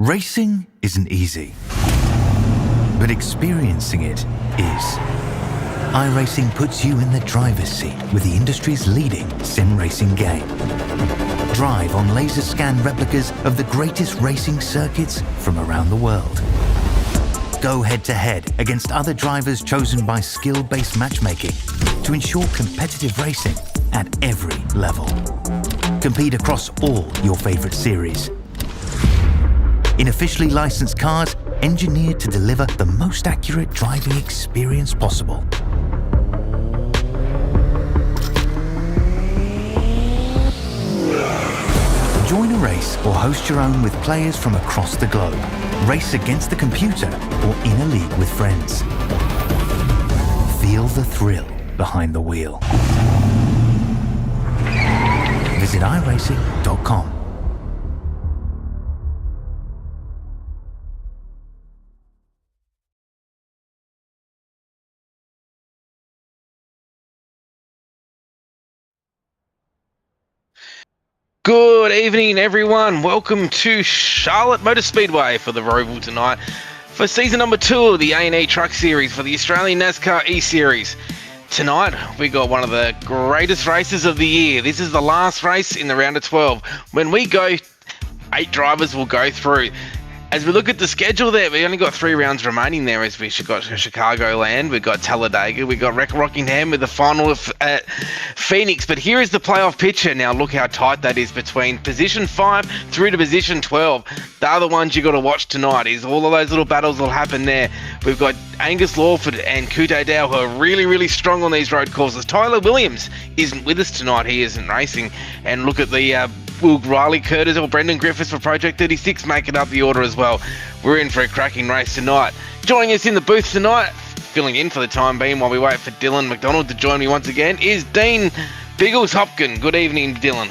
Racing isn't easy, but experiencing it is. iRacing puts you in the driver's seat with the industry's leading sim racing game. Drive on laser scan replicas of the greatest racing circuits from around the world. Go head-to-head against other drivers chosen by skill-based matchmaking to ensure competitive racing at every level. Compete across all your favorite series. In officially licensed cars, engineered to deliver the most accurate driving experience possible. Join a race or host your own with players from across the globe. Race against the computer or in a league with friends. Feel the thrill behind the wheel. Visit iRacing.com. Good evening, everyone. Welcome to Charlotte Motor Speedway for the Roval tonight for season number 2 of the A&E Truck Series for the Australian NASCAR E-Series. Tonight, we got one of the greatest races of the year. This is the last race in the round of 12. When we go, 8 drivers will go through. As we look at the schedule there, we only got 3 rounds remaining there as we've got Chicagoland, we've got Talladega, we've got Rockingham with the final at Phoenix. But here is the playoff picture. Now look how tight that is between position 5 through to position 12. The other ones you got to watch tonight is all of those little battles will happen there. We've got Angus Lawford and Kute Dow who are really, really strong on these road courses. Tyler Williams isn't with us tonight. He isn't racing. And look at the will Riley Curtis or Brendan Griffiths for Project 36 making up the order as well. We're in for a cracking race tonight. Joining us in the booth tonight, filling in for the time being while we wait for Dylan McDonald to join me once again, is Dean Biggles Hopkin. Good evening, Dylan.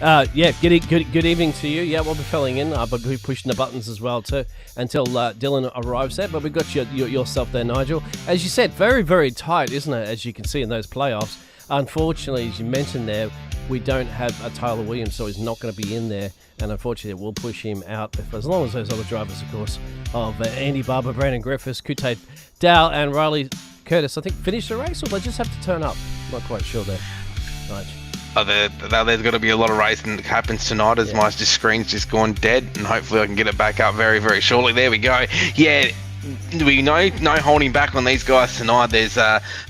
Good evening to you. Yeah, we'll be filling in, but we'll be pushing the buttons as well too until Dylan arrives there. But we got yourself there, Nigel. As you said, very, very tight, isn't it? As you can see in those playoffs. Unfortunately, as you mentioned there, we don't have a Tyler Williams, so he's not going to be in there. And unfortunately, it will push him out, as long as those other drivers, of course, of M Barber, Brandon Griffiths, Kute Dow, and Riley Curtis, I think, finish the race, or they just have to turn up. Not quite sure there. Right. There's got to be a lot of racing that happens tonight as my screen's just gone dead, and hopefully I can get it back up very, very shortly. There we go. Yeah. We know no holding back on these guys tonight. There's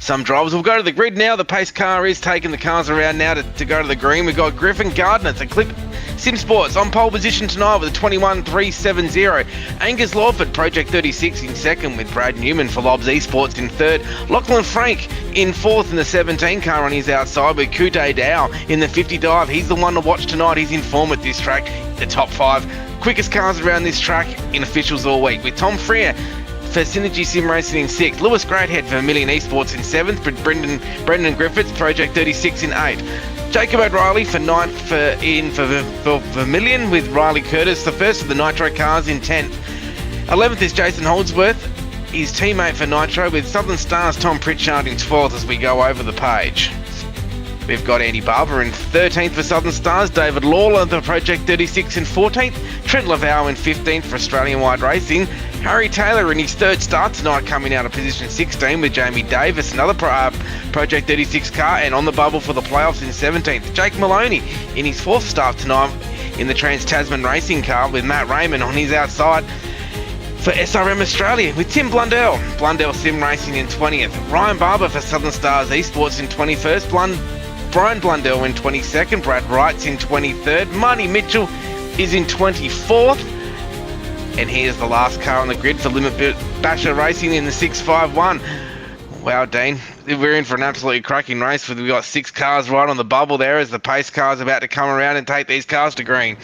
some drivers. We'll go to the grid now. The pace car is taking the cars around now to go to the green. We've got Griffin Gardner to Clip Sim Sports on pole position tonight with a 21.370. Angus Lawford, Project 36 in second with Brad Newman for Lobs Esports in third. Lachlan Frank in fourth in the 17 car on his outside with Kute Dow in the 50 dive. He's the one to watch tonight. He's in form at this track. The top 5 quickest cars around this track in officials all week with Tom Freer for Synergy Sim Racing in 6th, Lewis Greathead for Vermilion Esports in 7th, Brendan Griffiths, Project 36 in 8th. Jacob O'Reilly for 9th for Vermilion with Riley Curtis, the first of the Nitro cars in 10th. 11th is Jason Holdsworth, his teammate for Nitro with Southern Stars Tom Pritchard in 12th as we go over the page. We've got M Barber in 13th for Southern Stars, David Lawler for Project 36 in 14th, Trent Lavau in 15th for Australian Wide Racing, Harry Taylor in his third start tonight coming out of position 16 with Jamie Davis, another Project 36 car, and on the bubble for the playoffs in 17th. Jake Maloney in his fourth start tonight in the Trans-Tasman Racing car with Matt Raymond on his outside for SRM Australia with Tim Blundell Sim Racing in 20th. Ryan Barber for Southern Stars Esports in 21st. Brian Blundell in 22nd. Brad Wright's in 23rd. Marnie Mitchell is in 24th. And here's the last car on the grid for Limit Basher Racing in the 651. Wow, Dean, we're in for an absolutely cracking race. We've got 6 cars right on the bubble there as the pace car's about to come around and take these cars to green.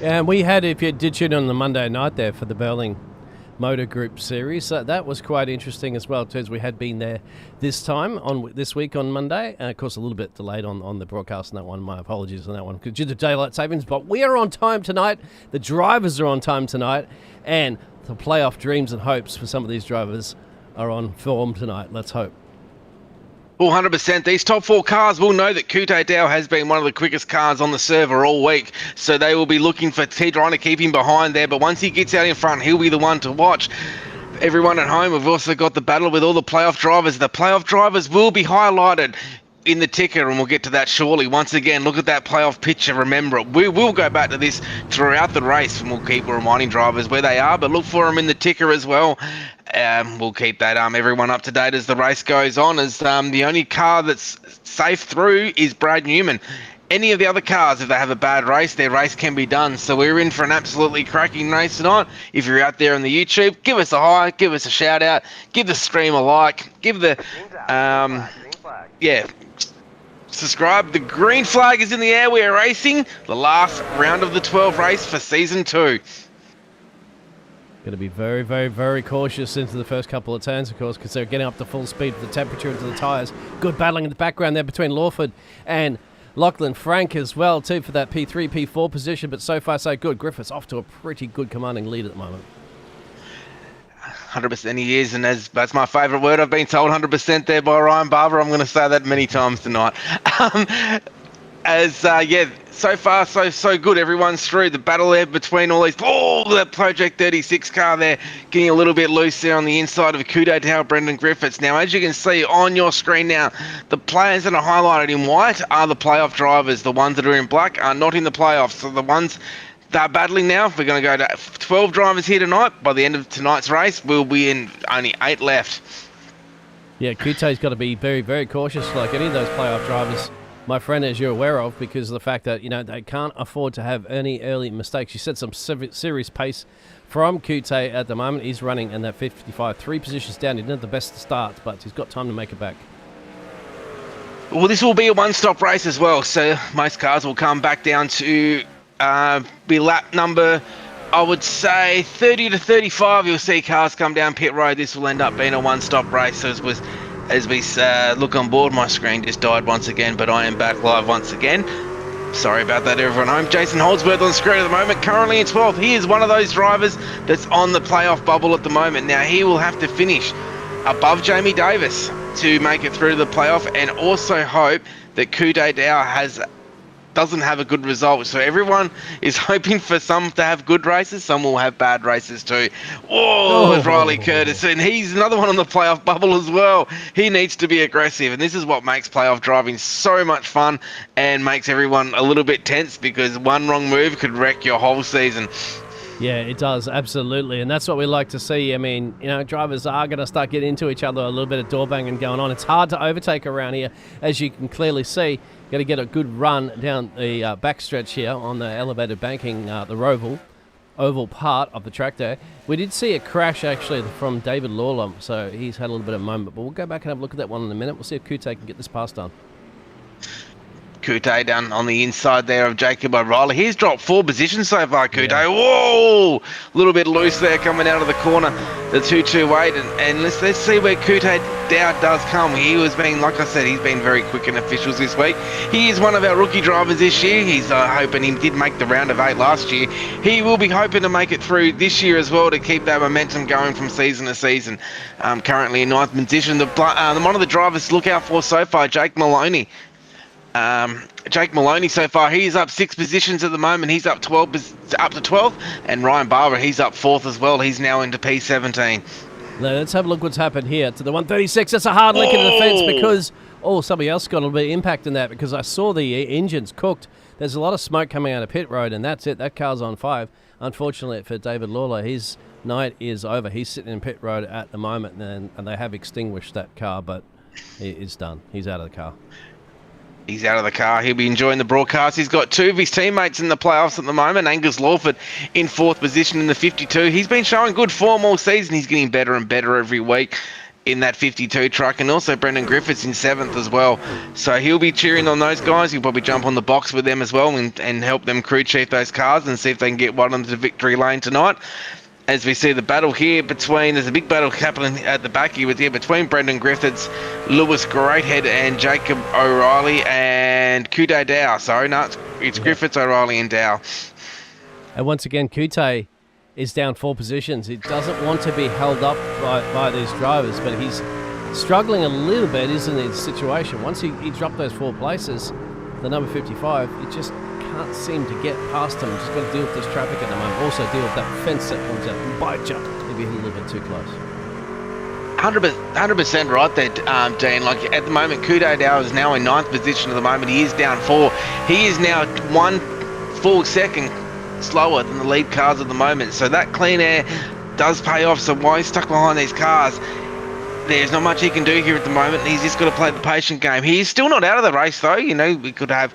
And we had, if you did tune on the Monday night there for the Berling Motor Group Series, that was quite interesting as well too, as we had been there this week on Monday, and of course a little bit delayed on the broadcast on that one. My apologies on that one due to daylight savings, but we are on time tonight. The drivers are on time tonight, and the playoff dreams and hopes for some of these drivers are on form tonight. Let's hope. Well, 100%. These top 4 cars will know that Kute Dow has been one of the quickest cars on the server all week. So they will be looking for trying to keep him behind there. But once he gets out in front, he'll be the one to watch. Everyone at home, we've also got the battle with all the playoff drivers. The playoff drivers will be highlighted in the ticker, and we'll get to that shortly. Once again, look at that playoff picture. Remember it. We will go back to this throughout the race, and we'll keep reminding drivers where they are, but look for them in the ticker as well. We'll keep that everyone up to date as the race goes on, as the only car that's safe through is Brad Newman. Any of the other cars, if they have a bad race, their race can be done. So we're in for an absolutely cracking race tonight. If you're out there on the YouTube, give us a hi, give us a shout out, give the stream a like, give the subscribe. The green flag is in the air. We are racing the last round of the 12 race for season 2. Going to be very, very, very cautious into the first couple of turns, of course, because they're getting up to full speed with the temperature into the tyres. Good battling in the background there between Lawford and Lachlan Frank as well, too, for that P3, P4 position, but so far so good. Griffiths off to a pretty good commanding lead at the moment. 100% he is, and that's my favourite word. I've been told 100% there by Ryan Barber. I'm going to say that many times tonight. So far, so good. Everyone's through. The battle there between all these... Oh, that Project 36 car there getting a little bit loose there on the inside of Kute Dow, Brendan Griffiths. Now, as you can see on your screen now, the players that are highlighted in white are the playoff drivers. The ones that are in black are not in the playoffs. So the ones that are battling now, we're going to go to 12 drivers here tonight. By the end of tonight's race, we'll be in only 8 left. Yeah, Kute's got to be very, very cautious like any of those playoff drivers, my friend, as you're aware of, because of the fact that, they can't afford to have any early mistakes. You said some serious pace from Kute at the moment. He's running in that 55, 3 positions down. He didn't have the best start, but he's got time to make it back. Well, this will be a one-stop race as well, so most cars will come back down to be lap number, I would say, 30 to 35. You'll see cars come down pit road. This will end up being a one-stop race. So as we look on board, my screen just died once again, but I am back live once again. Sorry about that, everyone home. Jason Holdsworth on screen at the moment, currently in 12th. He is one of those drivers that's on the playoff bubble at the moment. Now, he will have to finish above Jamie Davis to make it through to the playoff, and also hope that Kute Dow doesn't have a good result. So everyone is hoping for some to have good races. Some will have bad races too. Oh, Riley Curtis. And he's another one on the playoff bubble as well. He needs to be aggressive. And this is what makes playoff driving so much fun and makes everyone a little bit tense, because one wrong move could wreck your whole season. Yeah, it does, absolutely. And that's what we like to see. I mean, drivers are going to start getting into each other, a little bit of door banging going on. It's hard to overtake around here, as you can clearly see. Got to get a good run down the backstretch here on the elevated banking, the Roval oval part of the track there. We did see a crash, actually, from David Lawler, so he's had a little bit of a moment. But we'll go back and have a look at that one in a minute. We'll see if Kute can get this pass done. Kute down on the inside there of Jacob O'Reilly. He's dropped 4 positions so far, Kute. Yeah. Whoa! A little bit loose there coming out of the corner, the 228. And let's see where Kute Dow does come. He was being, like I said, he's been very quick in officials this week. He is one of our rookie drivers this year. He's hoping, he did make the round of 8 last year. He will be hoping to make it through this year as well to keep that momentum going from season to season. Currently in 9th position. One of the drivers to look out for so far, Jake Maloney. Jake Maloney so far, he's up 6 positions at the moment. He's up to 12th, and Ryan Barber, he's up 4th as well. He's now into P17. Now, let's have a look what's happened here to the 136. That's a hard lick in the fence because somebody else got a little bit of impact in that, because I saw the engines cooked. There's a lot of smoke coming out of pit road, and that's it. That car's on 5. Unfortunately for David Lawler, his night is over. He's sitting in pit road at the moment, and they have extinguished that car, but it's done. He's out of the car. He's out of the car. He'll be enjoying the broadcast. He's got 2 of his teammates in the playoffs at the moment. Angus Lawford in 4th position in the 52. He's been showing good form all season. He's getting better and better every week in that 52 truck. And also Brendan Griffiths in 7th as well. So he'll be cheering on those guys. He'll probably jump on the box with them as well and help them crew chief those cars and see if they can get one into the victory lane tonight. As we see the battle here there's a big battle happening at the back here between Brendan Griffiths, Lewis Greathead, and Jacob O'Reilly and Kute Dow. Sorry, no, it's Griffiths, O'Reilly, and Dow. And once again, Kute is down 4 positions. He doesn't want to be held up by these drivers, but he's struggling a little bit, isn't it, the situation? Once he dropped those 4 places, the number 55, he just can't seem to get past him. Just got to deal with this traffic at the moment. Also deal with that fence that comes out and bite you if you hit a little bit too close. 100% right there, Dean. Like at the moment, Kudo Dow is now in 9th position at the moment. He is down 4. He is now 1 full second slower than the lead cars at the moment. So that clean air does pay off. So while he's stuck behind these cars, there's not much he can do here at the moment. He's just got to play the patient game. He's still not out of the race though. You know, we could have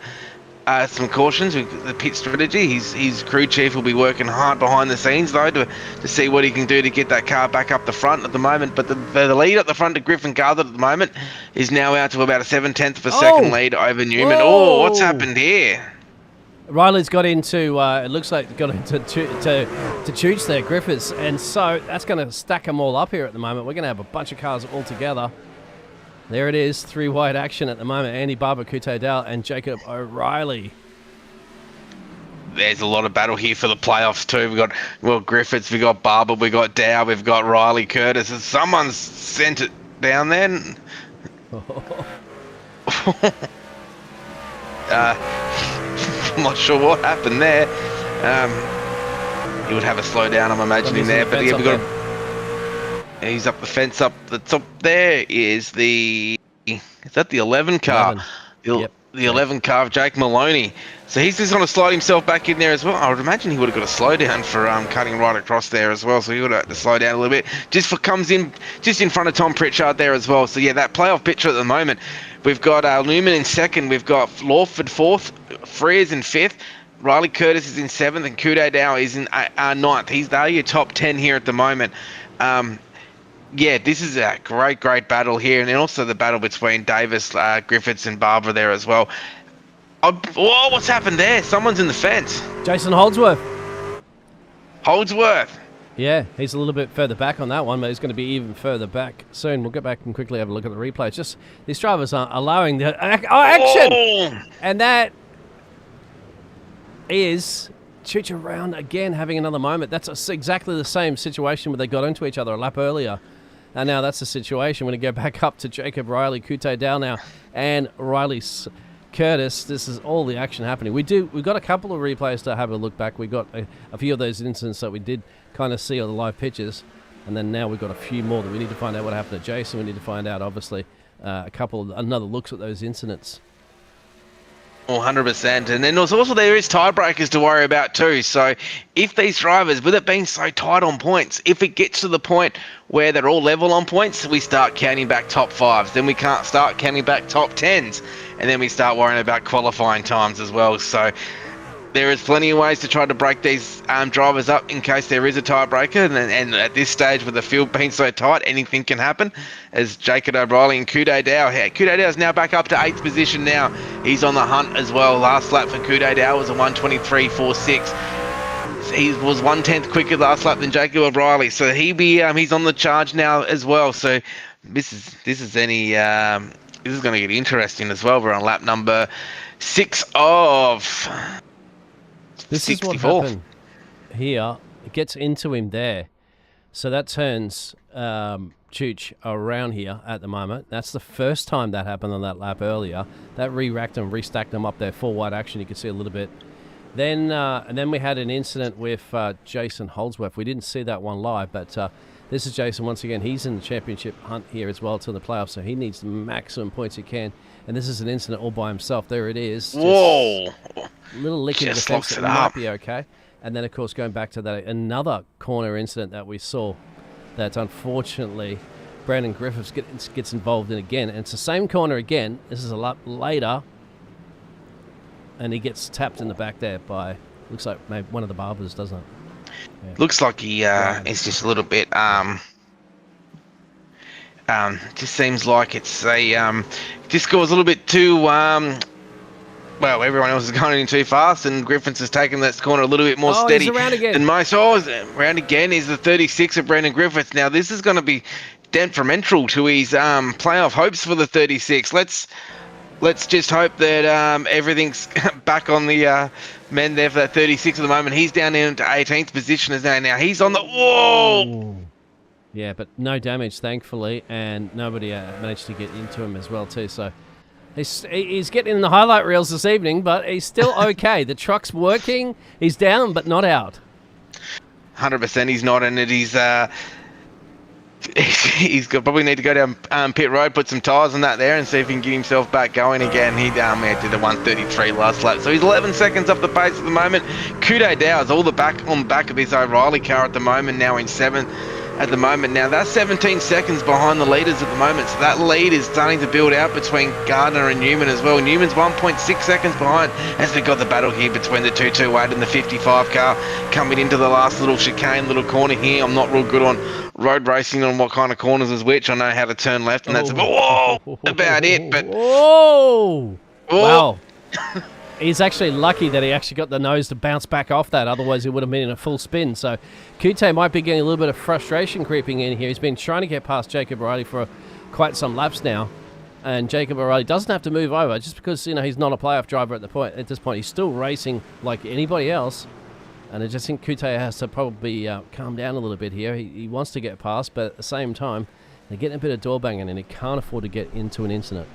some cautions with the pit strategy. His crew chief will be working hard behind the scenes though to see what he can do to get that car back up the front at the moment. But the lead at the front to Griffin Garland at the moment is now out to about a 7/10 of a second lead over Newman. Whoa. Oh, what's happened here? Riley's got into, it looks like got into to Chooch there, Griffiths, and so that's going to stack them all up here at the moment. We're going to have a bunch of cars all together. There it is, 3-wide action at the moment. Andy Barber, Kute Dowell, and Jacob O'Reilly. There's a lot of battle here for the playoffs too. We've got Griffiths, we've got Barber, we've got Dow, we've got Riley Curtis. Someone's sent it down there. I'm not sure what happened there. He would have a slowdown, I'm imagining there. But yeah, we got. He's up the fence up the top. There is is that the 11 car? 11. The 11 car of Jake Maloney. So he's just going to slide himself back in there as well. I would imagine he would have got a slowdown for cutting right across there as well. So he would have to slow down a little bit. Comes in just in front of Tom Pritchard there as well. So yeah, that playoff picture at the moment. We've got Newman in 2nd. We've got Lawford 4th. Frears in 5th. Riley Curtis is in 7th. And Kudo Dow is in 9th. They're your top 10 here at the moment. Yeah, this is a great battle here. And then also the battle between Davis, Griffiths and Barber there as well. Whoa, what's happened there? Someone's in the fence. Jason Holdsworth. Holdsworth. Yeah, he's a little bit further back on that one, but he's going to be even further back soon. We'll get back and quickly have a look at the replay. It's just these drivers aren't allowing the action. Oh. And that is Chooch around again, having another moment. That's exactly the same situation where they got into each other a lap earlier. And now that's the situation. We're going to go back up to Jacob Riley, Kute Dowell now, and Riley Curtis. This is all the action happening. We've got a couple of replays to have a look back. We got a few of those incidents that we did kind of see on the live pictures, and then now we've got a few more that we need to find out what happened to Jason. We need to find out, obviously, another looks at those incidents. 100%. And then there is tiebreakers to worry about too. So if these drivers, with it being so tight on points, if it gets to the point where they're all level on points, we start counting back top 5s. Then we can't start counting back top 10s. And then we start worrying about qualifying times as well. So there is plenty of ways to try to break these drivers up in case there is a tiebreaker. And at this stage, with the field being so tight, anything can happen. As Jacob O'Reilly and Kudo Dow. Kudo Dow is now back up to 8th position now. He's on the hunt as well. Last lap for Kudo Dow was a 1:23.46. He was 1/10 quicker last lap than Jacob O'Reilly. So he's on the charge now as well. So this is going to get interesting as well. We're on lap number 6 of. This 64. is what happened here. It gets into him there. So that turns Chooch around here at the moment. That's the first time that happened on that lap earlier. That re-racked him, restacked them up there. 4-wide action, you can see a little bit. Then and then we had an incident with Jason Holdsworth. We didn't see that one live, but this is Jason once again. He's in the championship hunt here as well to the playoffs, so he needs the maximum points he can. And this is an incident all by himself. There it is. Whoa! Little lick in the fence. It might be okay. And then, of course, going back to that, another corner incident that we saw that unfortunately Brandon Griffiths gets involved in again. And it's the same corner again. This is a lot later. And he gets tapped in the back there by, looks like maybe one of the Barbers, doesn't it? Yeah. Looks like he is just a little bit just seems like it's just goes a little bit too well, everyone else is going in too fast, and Griffiths has taken that corner a little bit more steady he's around again. than most. Round again is the 36 of Brandon Griffiths. Now this is going to be detrimental to his playoff hopes for the 36. Let's just hope that everything's back on the men there for that 36 at the moment. He's down into 18th position as now. Now he's on the whoa. Yeah, but no damage, thankfully, and nobody managed to get into him as well, too. So he's getting in the highlight reels this evening, but he's still okay. The truck's working. He's down, but not out. 100% he's not in it. He's got probably need to go down pit road, put some tyres on that there, and see if he can get himself back going again. He did a 1:33 last lap, so he's 11 seconds off the pace at the moment. Kudo Dow's all the back on the back of this O'Reilly car at the moment, now in 7th at the moment. Now that's 17 seconds behind the leaders at the moment, so that lead is starting to build out between Gardner and Newman as well. Newman's 1.6 seconds behind as we've got the battle here between the 228 and the 55 car coming into the last little chicane, little corner here. I'm not real good on road racing on what kind of corners is which. I know how to turn left, and that's about it. But whoa! Wow. He's actually lucky that he actually got the nose to bounce back off that. Otherwise, he would have been in a full spin. So, Kute might be getting a little bit of frustration creeping in here. He's been trying to get past Jacob O'Reilly for quite some laps now. And Jacob O'Reilly doesn't have to move over just because, he's not a playoff driver at this point. He's still racing like anybody else. And I just think Kute has to probably calm down a little bit here. He wants to get past, but at the same time, they're getting a bit of door banging and he can't afford to get into an incident.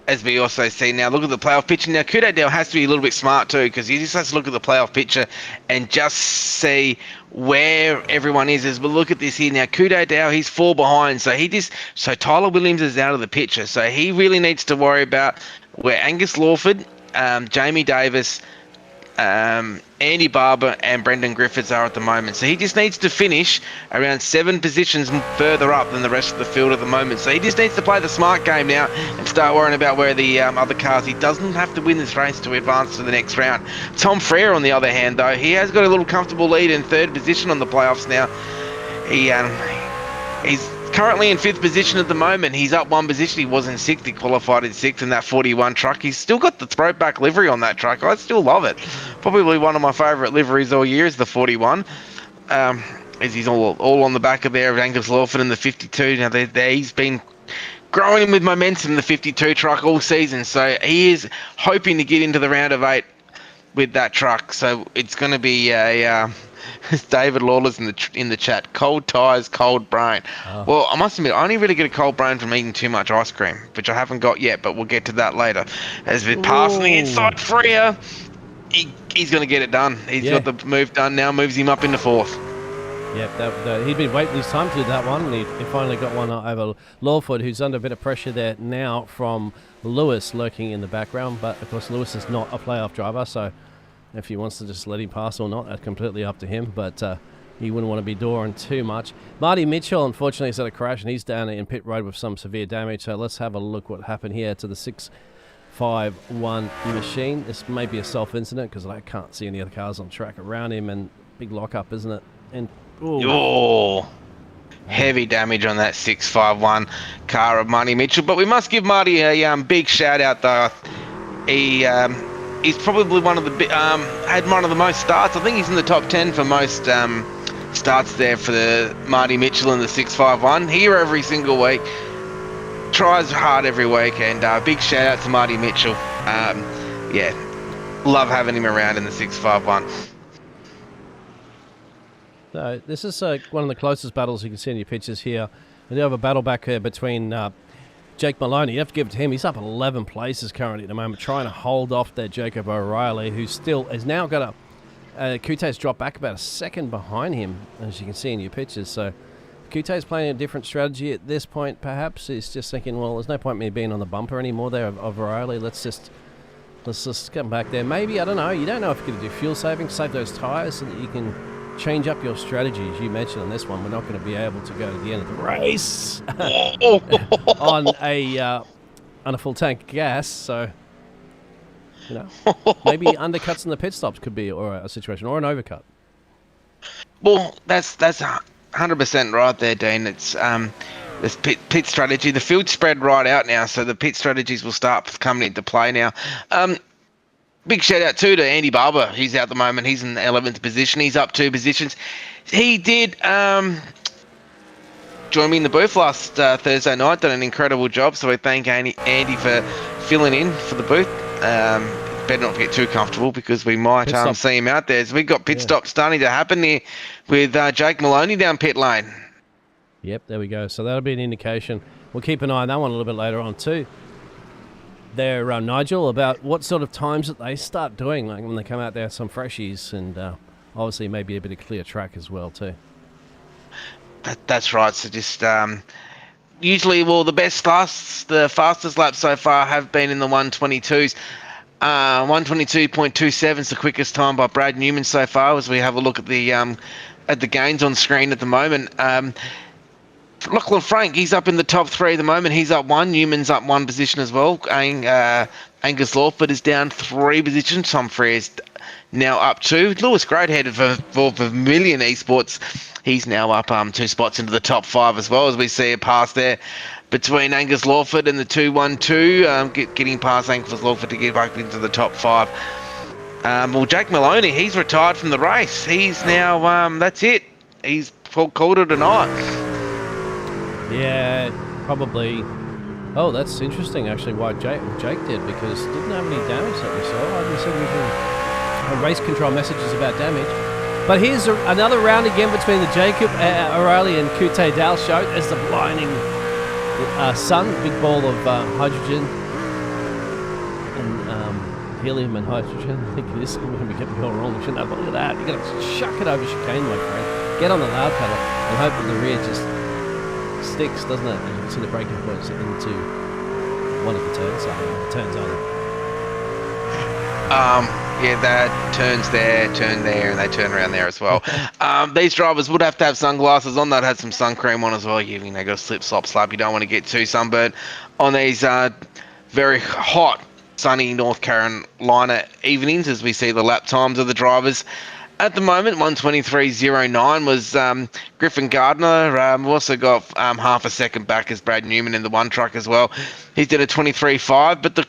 As we also see now, look at the playoff picture. Now, Kudadale has to be a little bit smart too, because he just has to look at the playoff picture and just see where everyone is. As we look at this here now, Kudadale, he's 4 behind, so Tyler Williams is out of the picture. So he really needs to worry about where Angus Lawford, Jamie Davis, Andy Barber and Brendan Griffiths are at the moment. So he just needs to finish around 7 positions further up than the rest of the field at the moment. So he just needs to play the smart game now and start worrying about where the other cars. He doesn't have to win this race to advance to the next round. Tom Frere, on the other hand, though, he has got a little comfortable lead in 3rd position on the playoffs now. He's currently in 5th position at the moment. He's up 1 position. He was in 6th. He qualified in 6th in that 41 truck. He's still got the throwback livery on that truck. I still love it. Probably one of my favourite liveries all year is the 41. As he's all on the back of there of Angus Lawford in the 52. Now he's been growing with momentum in the 52 truck all season. So he is hoping to get into the round of 8 with that truck. So it's going to be David Lawler's in the chat. Cold tyres, cold brain. Oh. Well, I must admit, I only really get a cold brain from eating too much ice cream, which I haven't got yet, but we'll get to that later. As we're passing the inside Freer, he's going to get it done. He's got the move done now, moves him up into 4th. Yep, he'd been waiting his time to do that one, and he finally got one over Lawford, who's under a bit of pressure there now from Lewis lurking in the background. But, of course, Lewis is not a playoff driver, so if he wants to just let him pass or not, that's completely up to him. But he wouldn't want to be dooring too much. Marty Mitchell, unfortunately, has had a crash, and he's down in pit road with some severe damage. So let's have a look what happened here to the 651 machine. This may be a self-incident because I can't see any other cars on track around him, and big lock-up, isn't it? And heavy damage on that 651 car of Marty Mitchell. But we must give Marty a big shout-out, though. He's probably one of the had one of the most starts. I think he's in the top 10 for most starts there for the Marty Mitchell in the 651. Here every single week, tries hard every week, and big shout out to Marty Mitchell. Love having him around in the 651. So this is one of the closest battles you can see in your pictures here. We do have a battle back here between Jake Maloney. You have to give it to him. He's up 11 places currently at the moment, trying to hold off there Jacob O'Reilly, who still has now got Kute's dropped back about a second behind him, as you can see in your pictures. So Kute's playing a different strategy at this point, perhaps. He's just thinking, well, there's no point in me being on the bumper anymore there of O'Reilly. Let's just come back there. Maybe, I don't know. You don't know if you're going to do fuel saving, save those tyres so that you can change up your strategy. As you mentioned on this one, we're not going to be able to go to the end of the race on a full tank of gas. So, maybe undercuts in the pit stops could be or a situation, or an overcut. Well, that's 100% right there, Dean. It's this pit strategy. The field's spread right out now, so the pit strategies will start coming into play now. Big shout out too to Andy Barber. He's out at the moment. He's in the 11th position. He's up 2 positions. He did join me in the booth last Thursday night. Done an incredible job. So we thank Andy for filling in for the booth. better not get too comfortable because we might see him out there. So we've got pit stops starting to happen here with Jake Maloney down pit lane. Yep, there we go. So that'll be an indication. We'll keep an eye on that one a little bit later on too. There, Nigel, about what sort of times that they start doing, like when they come out there, some freshies, and obviously maybe a bit of clear track as well too. That's right. So just usually, well, the fastest laps so far have been in the 122s. 122.27 is the quickest time by Brad Newman so far. As we have a look at the gains on screen at the moment. Lachlan Frank, he's up in the top 3 at the moment. He's up 1. Newman's up 1 position as well. Angus Lawford is down 3 positions. Tom Frere's now up 2. Lewis Greathead for Vermilion Esports, he's now up 2 spots into the top 5 as well, as we see a pass there between Angus Lawford and the 212, getting past Angus Lawford to get back into the top 5. Well, Jake Maloney, he's retired from the race. He's now, that's it. He's called it a night. Yeah, probably. Oh, that's interesting, actually, why Jake did, because didn't have any damage that we saw. I didn't see anything. Race control messages about damage. But here's another round again between the Jacob O'Reilly and Kute Dale show as the blinding sun, big ball of hydrogen and helium and hydrogen. I think it is. I'm going to be getting it all wrong. Look at that. You're going to chuck it over chicane, my friend. Get on the loud pedal and hope that the rear just sticks, doesn't it? And you can see the braking points into one of the turns either. Yeah, that turns there, turn there, and they turn around there as well. These drivers would have to have sunglasses on. They'd have some sun cream on as well. You know, got a slap. You don't want to get too sunburned on these very hot, sunny North Carolina evenings, as we see the lap times of the drivers. At the moment, 1:23.09 was Griffin Gardner. We've also got half a second back as Brad Newman in the one truck as well. He's did a 23.5, but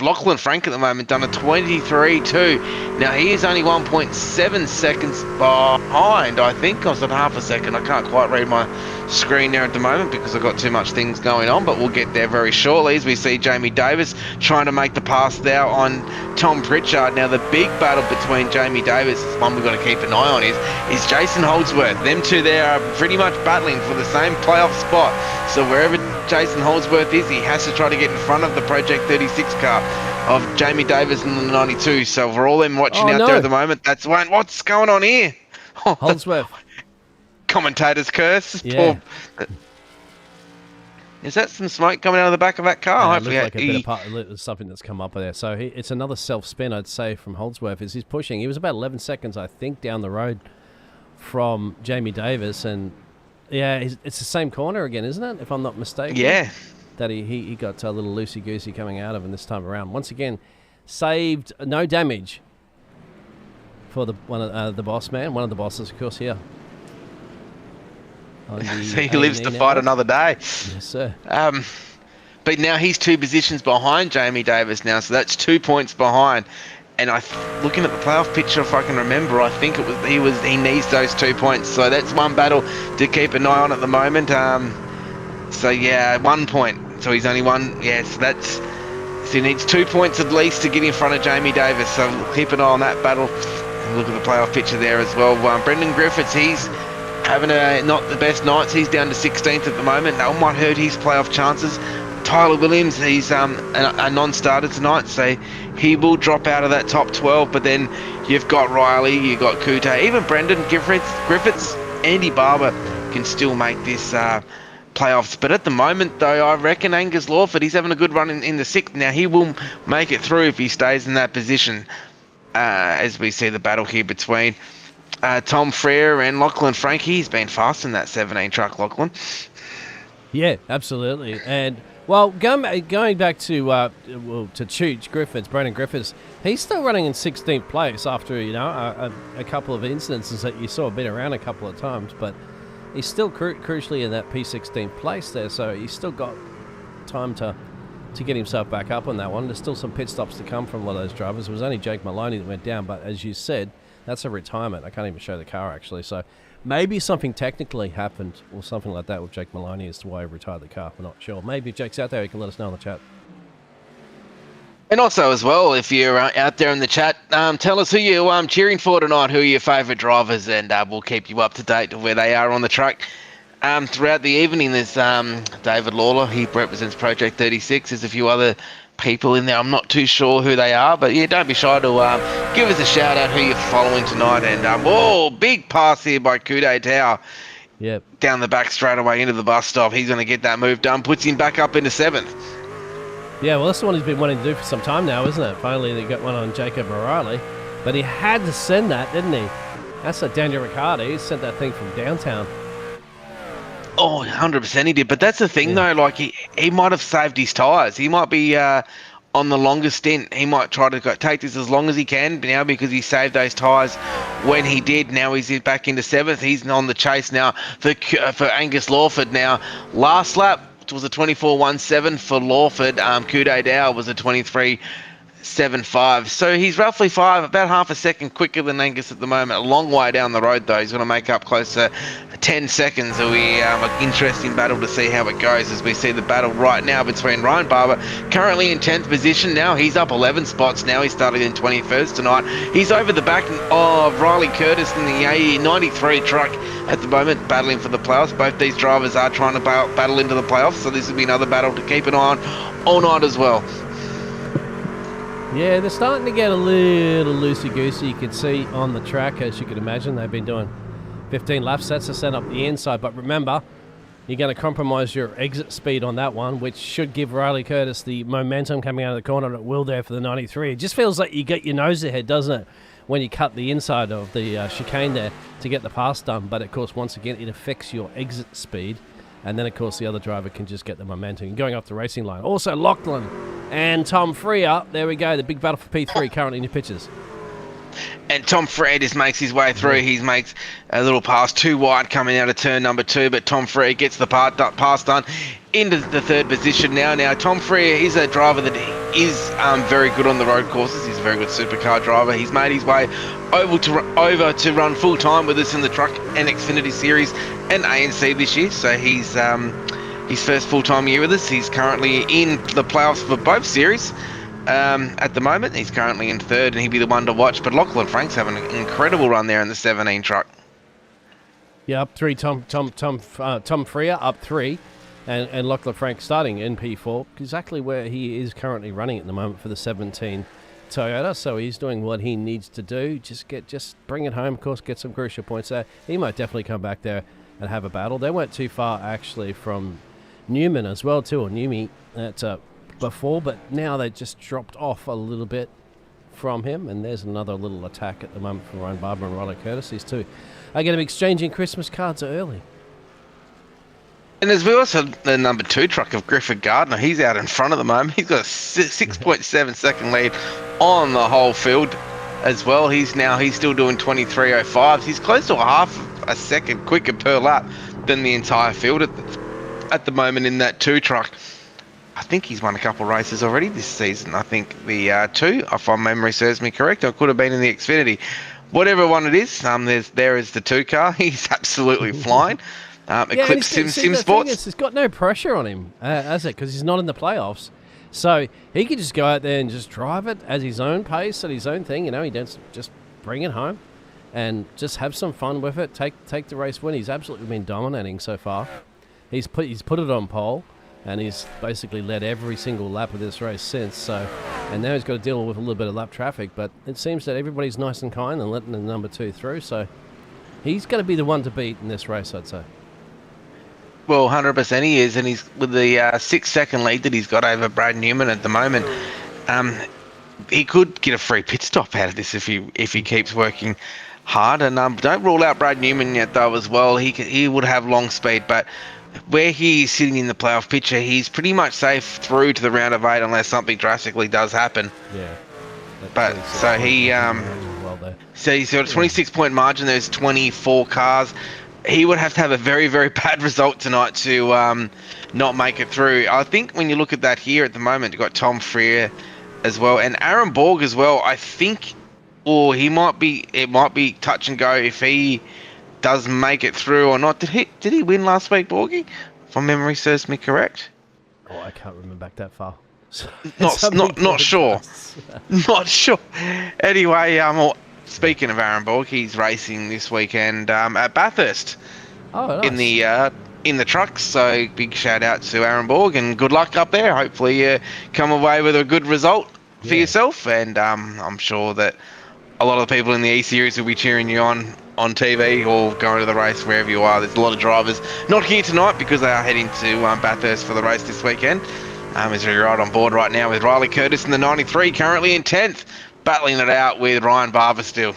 Lachlan Frank at the moment done a 23.2. Now he is only 1.7 seconds behind. I think I was at half a second. I can't quite read my screen there at the moment because I've got too much things going on, but we'll get there very shortly as we see Jamie Davis trying to make the pass there on Tom Pritchard. Now the big battle between Jamie Davis, one we've got to keep an eye on, is Jason Holdsworth. Them two there are pretty much battling for the same playoff spot. So wherever Jason Holdsworth is, he has to try to get in front of the Project 36 car of Jamie Davis in the 92. So for all them watching out there at the moment, that's one. What's going on here? Holdsworth. Commentator's curse. Yeah. Is that some smoke coming out of the back of that car? Hopefully, like a bit of something that's come up there. So it's another self-spin, I'd say, from Holdsworth. As he's pushing, he was about 11 seconds, I think, down the road from Jamie Davis, and it's the same corner again, isn't it? If I'm not mistaken. Yeah. That he got a little loosey-goosey coming out of him this time around. Once again, saved no damage for one of the bosses, of course, here. So he lives to fight another day. Yes, sir. But now he's 2 positions behind Jamie Davis now, so that's 2 points behind. And looking at the playoff picture, if I can remember, I think he needs those 2 points. So that's one battle to keep an eye on at the moment. 1 point. So he's only one. So he needs 2 points at least to get in front of Jamie Davis. So we'll keep an eye on that battle. And look at the playoff picture there as well. Brendan Griffiths, he's having not the best nights. He's down to 16th at the moment. That might hurt his playoff chances. Tyler Williams, he's a non-starter tonight, so he will drop out of that top 12. But then you've got Riley, you've got Kute, even Brendan Griffiths, Andy Barber can still make this playoffs. But at the moment, though, I reckon Angus Lawford, he's having a good run in the 6th. Now, he will make it through if he stays in that position, as we see the battle here between Tom Frere and Lachlan Frank. He's been fast in that 17 truck, Lachlan. Yeah, absolutely. And well, going back to Chooch Griffiths, Brandon Griffiths, he's still running in 16th place after a couple of incidences that you saw been around a couple of times, but he's still crucially in that P16 place there, so he's still got time to get himself back up on that one. There's still some pit stops to come from one of those drivers. It was only Jake Maloney that went down, but as you said, that's a retirement. I can't even show the car, actually. So maybe something technically happened or something like that with Jake Maloney as to why he retired the car. We're not sure. Maybe if Jake's out there, he can let us know in the chat. And also as well, if you're out there in the chat, tell us who you're cheering for tonight, who are your favourite drivers, and we'll keep you up to date with where they are on the track. Throughout the evening, there's David Lawler. He represents Project 36. There's a few other people in there. I'm not too sure who they are, but yeah, don't be shy to give us a shout out who you're following tonight. And big pass here by Kude Tao. Yep. Down the back straight away into the bus stop. He's going to get that move done. Puts him back up into 7th. Yeah, well, that's the one he's been wanting to do for some time now, isn't it? Finally, they got one on Jacob O'Reilly. But he had to send that, didn't he? That's like Daniel Ricciardo. He sent that thing from downtown. Oh, 100% he did. But that's the thing, though. Like, he might have saved his tyres. He might be on the longest stint. He might try to take this as long as he can now because he saved those tyres when he did. Now he's back into 7th. He's on the chase now for Angus Lawford now. Last lap, it was a 24.17 for Lawford. Kude Dow was a 23.75. So he's roughly about half a second quicker than Angus at the moment. A long way down the road, though. He's going to make up close to 10 seconds. It'll be an interesting battle to see how it goes as we see the battle right now between Ryan Barber, currently in 10th position now. He's up 11 spots now. He started in 21st tonight. He's over the back of Riley Curtis in the A93 truck at the moment, battling for the playoffs. Both these drivers are trying to battle into the playoffs, so this will be another battle to keep an eye on all night as well. Yeah, they're starting to get a little loosey-goosey. You can see on the track, as you can imagine, they've been doing 15 laps. That's to set up the inside. But remember, you're going to compromise your exit speed on that one, which should give Riley Curtis the momentum coming out of the corner, and it will there for the 93. It just feels like you get your nose ahead, doesn't it, when you cut the inside of the chicane there to get the pass done. But, of course, once again, it affects your exit speed. And then, of course, the other driver can just get the momentum going off the racing line. Also, Lachlan and Tom Freer. There we go. The big battle for P3 currently in your pictures. And Tom Freer just makes his way through. He makes a little pass too wide coming out of turn number 2, but Tom Freer gets the pass done into the 3rd position now. Now, Tom Freer is a driver that is very good on the road courses. He's a very good supercar driver. He's made his way over to run full time with us in the Truck and Xfinity Series and ANC this year. So he's his first full time year with us. He's currently in the playoffs for both series. At the moment, he's currently in 3rd, and he'd be the one to watch. But Lachlan Frank's having an incredible run there in the 17 truck. Yeah, up 3. Tom Freer up 3, and Lachlan Frank starting in P4, exactly where he is currently running at the moment for the 17 Toyota. So he's doing what he needs to do. Just bring it home. Of course, get some crucial points there. He might definitely come back there and have a battle. They weren't too far actually from Newman as well too, or Newmy before, but now they just dropped off a little bit from him, and there's another little attack at the moment from Ryan Barber and Riley Curtis. These two are going to be exchanging Christmas cards early. And there's also the number 2 truck of Griffith Gardner. He's out in front at the moment. He's got a 6.7 second lead on the whole field as well. He's still doing 23.05. He's close to a half a second quicker per lap than the entire field at the moment in that 2 truck. I think he's won a couple of races already this season. I think the 2, if my memory serves me correct, or could have been in the Xfinity. Whatever one it is, there is the 2 car. He's absolutely flying. Eclipse Sim Sports. It's got no pressure on him, has it? Because he's not in the playoffs. So he could just go out there and just drive it at his own pace, at his own thing. You know, he does just bring it home and just have some fun with it. Take the race win. He's absolutely been dominating so far. He's put it on pole, and he's basically led every single lap of this race since. So, and now he's got to deal with a little bit of lap traffic, but it seems that everybody's nice and kind and letting the number 2 through. So he's going to be the one to beat in this race, I'd say. Well, 100% he is, and he's with the 6-second lead that he's got over Brad Newman at the moment. He could get a free pit stop out of this if he keeps working hard. And don't rule out Brad Newman yet, though, as well. He would have long speed, but where he's sitting in the playoff picture, he's pretty much safe through to the round of 8 unless something drastically does happen. Yeah. But so he's got a 26-point margin. There's 24 cars. He would have to have a very, very bad result tonight to not make it through. I think when you look at that here at the moment, you've got Tom Freer as well, and Aaron Borg as well. I think, it might be touch and go if he does make it through or not. Did he win last week, Borgie? If my memory serves me correct. Oh, I can't remember back that far. Not sure. Not sure. Anyway, speaking of Aaron Borg, he's racing this weekend at Bathurst in the trucks. So big shout out to Aaron Borg and good luck up there. Hopefully you come away with a good result for yourself. And I'm sure that a lot of the people in the E Series will be cheering you on TV or going to the race wherever you are. There's a lot of drivers not here tonight because they are heading to Bathurst for the race this weekend. As we're right on board right now with Riley Curtis in the 93, currently in 10th, battling it out with Ryan Barber still.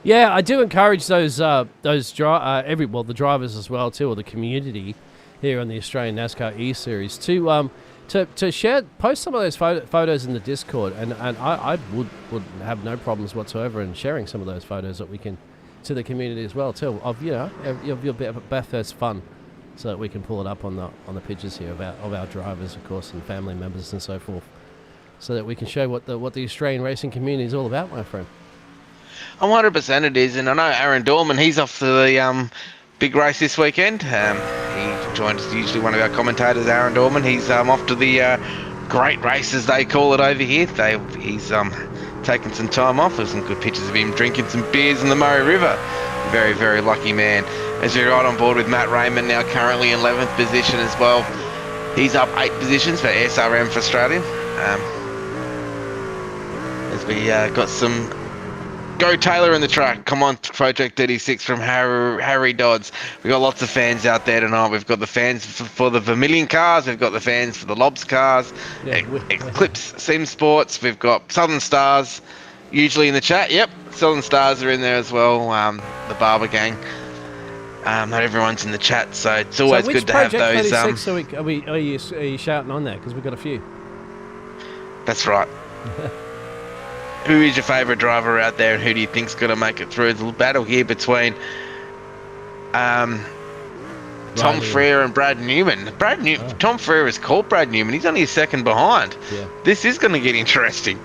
Yeah, I do encourage the drivers as well too, or the community here on the Australian NASCAR E Series to share, post some of those photos in the Discord, and I would have no problems whatsoever in sharing some of those photos that we can to the community as well too of your bit of Bathurst fun, so that we can pull it up on the pictures here of our drivers, of course, and family members and so forth, so that we can show what the Australian racing community is all about, my friend. 100% it is, and I know Aaron Dorman, he's off to the big race this weekend. He joins usually one of our commentators, Aaron Dorman. He's off to the great race, as they call it over here. He's taken some time off. There's some good pictures of him drinking some beers in the Murray River. Very, very lucky man. As we're right on board with Matt Raymond now currently in 11th position as well. He's up 8 positions for SRM for Australia. As we got some Go Taylor in the track. Come on, Project 36 from Harry Dodds. We've got lots of fans out there tonight. We've got the fans for the Vermilion cars. We've got the fans for the Lobs cars. Eclipse Sim Sports. We've got Southern Stars usually in the chat. Yep, Southern Stars are in there as well. The Barber gang. Not everyone's in the chat, so it's always good to have those. Project 36 are you shouting on there? Because we've got a few. That's right. Who is your favourite driver out there, and who do you think's going to make it through? The battle here between Tom Frere and Brad Newman. Tom Frere is called Brad Newman. He's only a second behind. Yeah. This is going to get interesting.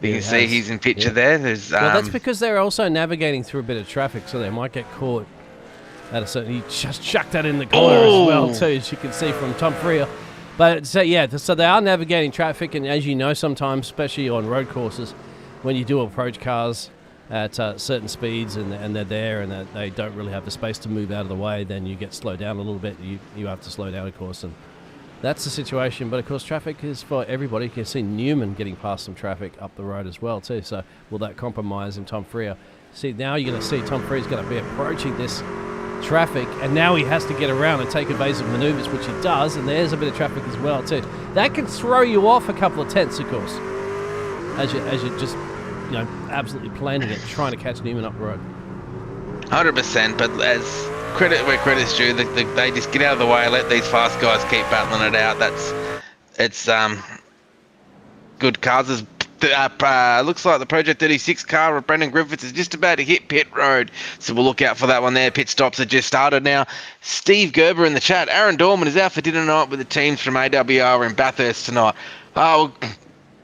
You can see he's in picture there. There's well, that's because they're also navigating through a bit of traffic, so they might get caught at a certain. He just chucked that in the corner as well too, as you can see from Tom Frere. But so they are navigating traffic, and as you know, sometimes, especially on road courses, when you do approach cars at certain speeds and they're there and they don't really have the space to move out of the way, then you get slowed down a little bit. You have to slow down, of course, and that's the situation. But of course, traffic is for everybody. You can see Newman getting past some traffic up the road as well too. So will that compromise in Tom Frere? See, now you're going to see Tom Frere's going to be approaching this traffic, and now he has to get around and take evasive maneuvers, which he does, and there's a bit of traffic as well too. That can throw you off a couple of tenths, of course, as you just absolutely planning it, trying to catch Newman up the road. 100%, but as credit where credit's due, they just get out of the way, let these fast guys keep battling it out. It's good cars. Looks like the Project 36 car of Brendan Griffiths is just about to hit pit road, so we'll look out for that one there. Pit stops have just started now. Steve Gerber in the chat. Aaron Dorman is out for dinner night with the teams from AWR in Bathurst tonight.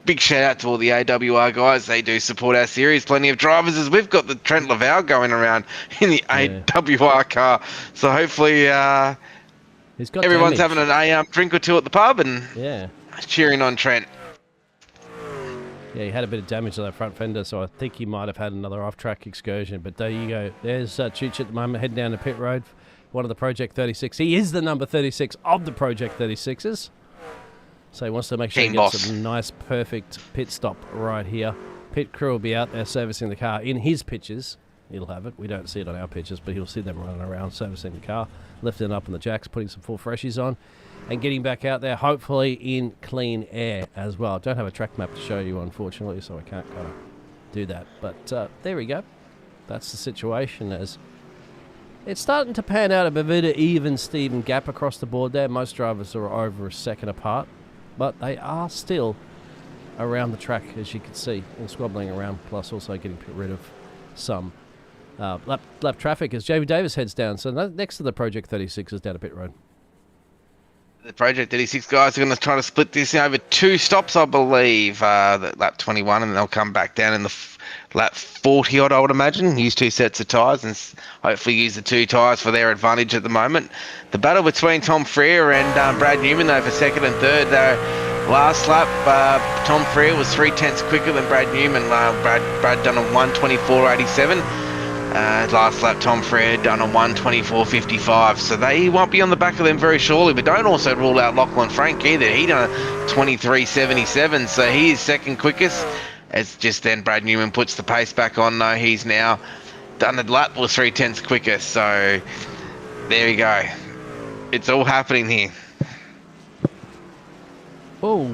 Big shout out to all the AWR guys. They do support our series. Plenty of drivers, as we've got the Trent Laval going around in the AWR car. So hopefully everyone's having a drink or two at the pub and cheering on Trent. Yeah, he had a bit of damage to that front fender, so I think he might have had another off-track excursion. But there you go. There's Chooch at the moment, heading down to pit road. One of the Project 36. He is the number 36 of the Project 36s. So he wants to make sure he gets a nice, perfect pit stop right here. Pit crew will be out there servicing the car in his pitches. He'll have it. We don't see it on our pitches, but he'll see them running around servicing the car, lifting it up on the jacks, putting some full freshies on, and getting back out there, hopefully in clean air as well. Don't have a track map to show you, unfortunately, so I can't kind of do that. But there we go. That's the situation. As it's starting to pan out a bit of even Steven gap across the board there. Most drivers are over a second apart, but they are still around the track, as you can see, and squabbling around, plus also getting rid of some lap traffic as Jamie Davis heads down. So next to the Project 36 is down to pit road. The Project 86 guys are going to try to split this over 2 stops, I believe. Lap 21, and they'll come back down in the lap 40 odd, I would imagine. Use 2 sets of tyres and hopefully use the 2 tyres for their advantage at the moment. The battle between Tom Freer and Brad Newman, though, for second and third. Last lap, Tom Freer was 3/10 quicker than Brad Newman. Brad done a 1:24.87. Last lap, Tom Freer done a 1:24.55. So he won't be on the back of them very surely. But don't also rule out Lachlan Frank either. He done a 23.77. So he is second quickest. It's just then Brad Newman puts the pace back on, though. He's now done a lap was 3/10 quicker. So there you go. It's all happening here. Oh,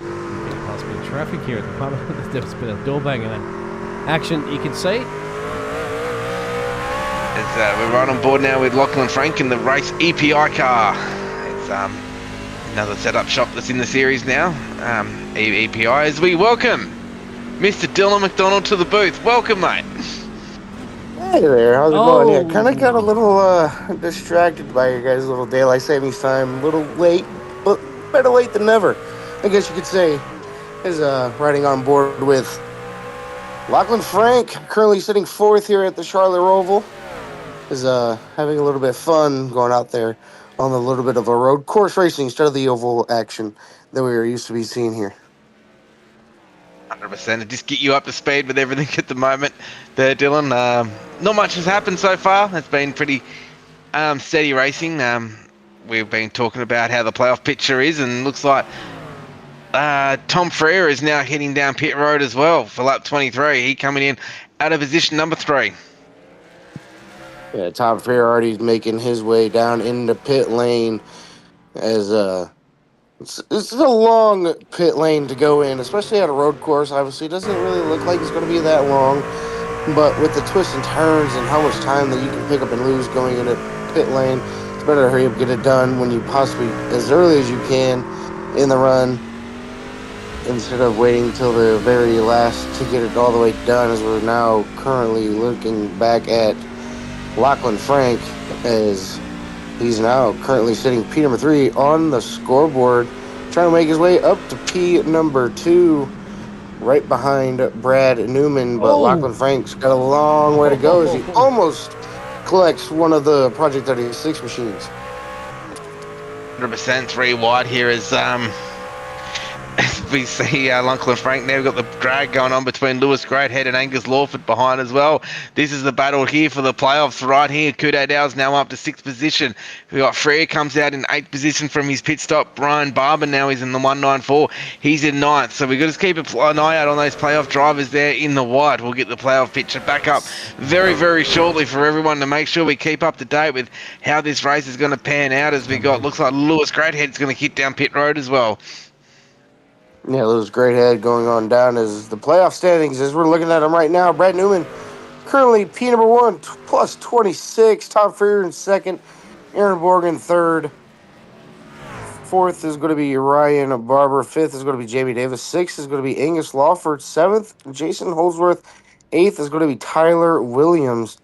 past me traffic here at the moment. There's been a door banging action. You can see. We're right on board now with Lachlan Frank in the race EPI car. It's another setup shop that's in the series now. EPI, as we welcome Mr. Dylan McDonald to the booth. Welcome, mate. Hey there, how's it going? Yeah, kind of got a little distracted by your guys' little daylight savings time. A little late, but better late than never, I guess you could say. Is riding on board with Lachlan Frank, currently sitting fourth here at the Charlotte Roval. Is having a little bit of fun going out there on a little bit of a road course racing instead of the oval action that we are used to be seeing here. 100%. Just get you up to speed with everything at the moment there, Dylan. Not much has happened so far. It's been pretty steady racing. We've been talking about how the playoff picture is, and looks like Tom Freer is now heading down pit road as well for lap 23. He coming in out of position number 3. Yeah, Tom Freer already making his way down into pit lane as it's a long pit lane to go in, especially at a road course. Obviously, it doesn't really look like it's going to be that long, but with the twists and turns and how much time that you can pick up and lose going into pit lane, it's better to hurry up, get it done when you possibly, as early as you can in the run, instead of waiting until the very last to get it all the way done, as we're now currently looking back at Lachlan Frank, as he's now currently sitting P number 3 on the scoreboard, trying to make his way up to P number 2, right behind Brad Newman. But Lachlan Frank's got a long way to go as he almost collects one of the Project 36 machines. 100%, 3 wide here as we see Lachlan Frank now. We've got the drag going on between Lewis Greathead and Angus Lawford behind as well. This is the battle here for the playoffs right here. Kudo Dow's now up to 6th position. We've got Freer comes out in 8th position from his pit stop. Ryan Barber now is in the 194. He's in 9th. So we've got to keep an eye out on those playoff drivers there in the white. We'll get the playoff picture back up very, very shortly for everyone to make sure we keep up to date with how this race is going to pan out, as we got, looks like Lewis Greathead's going to hit down pit road as well. Yeah, Lewis Greathead going on down as the playoff standings, as we're looking at them right now. Brad Newman currently P number 1 plus 26. Tom Freer in 2nd. Aaron Borg in 3rd. 4th is going to be Ryan M Barber. 5th is going to be Jamie Davis. 6th is going to be Angus Lawford. 7th, Jason Holdsworth. 8th is going to be Tyler Williams.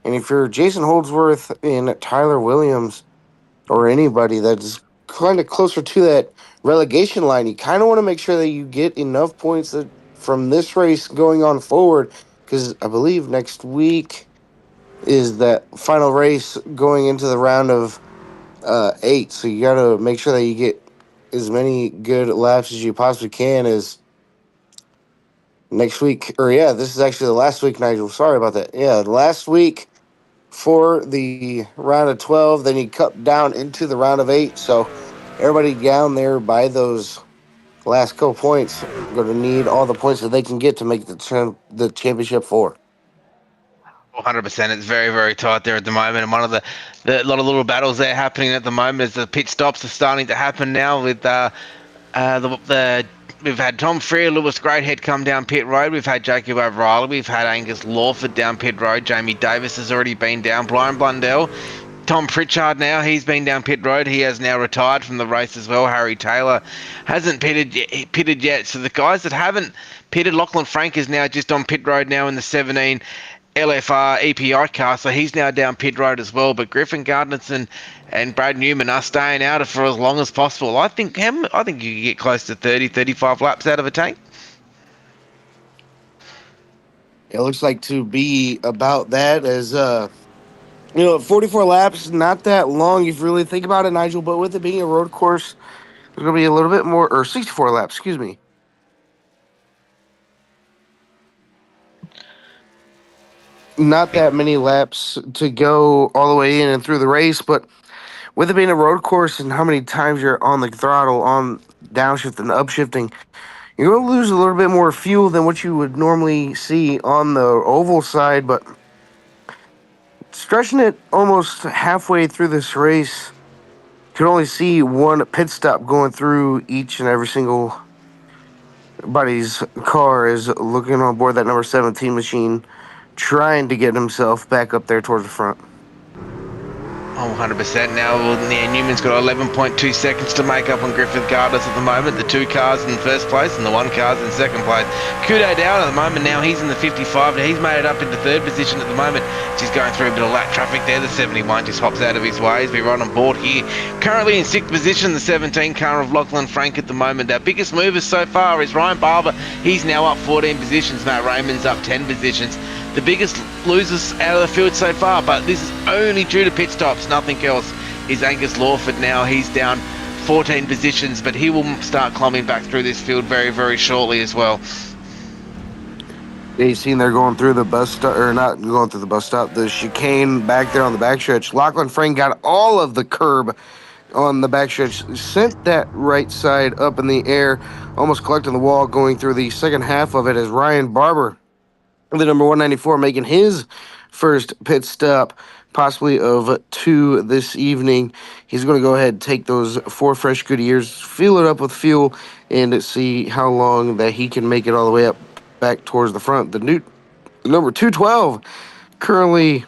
And if you're Jason Holdsworth and Tyler Williams, or anybody that's kind of closer to that relegation line, you kind of want to make sure that you get enough points from this race going on forward, because I believe next week is that final race going into the round of 8. So you got to make sure that you get as many good laps as you possibly can, as next week, or yeah, this is actually the last week, Nigel. Sorry about that. Yeah, the last week for the round of 12, then you cut down into the round of 8. So everybody down there by those last couple points going to need all the points that they can get to make the championship 4. 100%. It's very, very tight there at the moment, and one of the lot of little battles there happening at the moment is the pit stops are starting to happen now with we've had Tom Freer, Lewis Greathead come down pit road. We've had Jacob O'Reilly. We've had Angus Lawford down pit road. Jamie Davis has already been down. Brian Blundell. Tom Pritchard now, he's been down pit road. He has now retired from the race as well. Harry Taylor hasn't pitted yet. So the guys that haven't pitted, Lachlan Frank is now just on pit road now in the 17. LFR EPI car, so he's now down pit road as well. But Griffin Gardnerson and Brad Newman are staying out for as long as possible. I think you can get close to 30, 35 laps out of a tank. It looks like to be about that as 44 laps, not that long if you really think about it, Nigel, but with it being a road course, there's going to be a little bit more, or 64 laps, excuse me. Not that many laps to go all the way in and through the race, but with it being a road course and how many times you're on the throttle, on downshift and upshifting, you're going to lose a little bit more fuel than what you would normally see on the oval side, but stretching it almost halfway through this race, you can only see one pit stop going through each and every single body's car is looking on board that number 17 machine, trying to get himself back up there towards the front. Oh, 100% now. Newman's got 11.2 seconds to make up on Griffith Gardner's at the moment. The two cars in first place and the one car's in second place. Kudo down at the moment now. He's in the 55. He's made it up into third position at the moment. She's going through a bit of lap traffic there. The 71 just hops out of his way. He's been right on board here. Currently in sixth position, the 17 car of Lachlan Frank at the moment. Our biggest movers so far is Ryan Barber. He's now up 14 positions. Matt Raymond's up 10 positions. The biggest losers out of the field so far, but this is only due to pit stops, nothing else, is Angus Lawford now. He's down 14 positions, but he will start climbing back through this field very, very shortly as well. Yeah, you seen they're going through the bus stop, or not going through the bus stop, the chicane back there on the backstretch. Lachlan Frank got all of the curb on the backstretch, sent that right side up in the air, almost collecting the wall, going through the second half of it as Ryan Barber, the number 194, making his first pit stop, possibly of two this evening. He's going to go ahead and take those 4 fresh good years, fill it up with fuel, and see how long that he can make it all the way up back towards the front. The new number 212 currently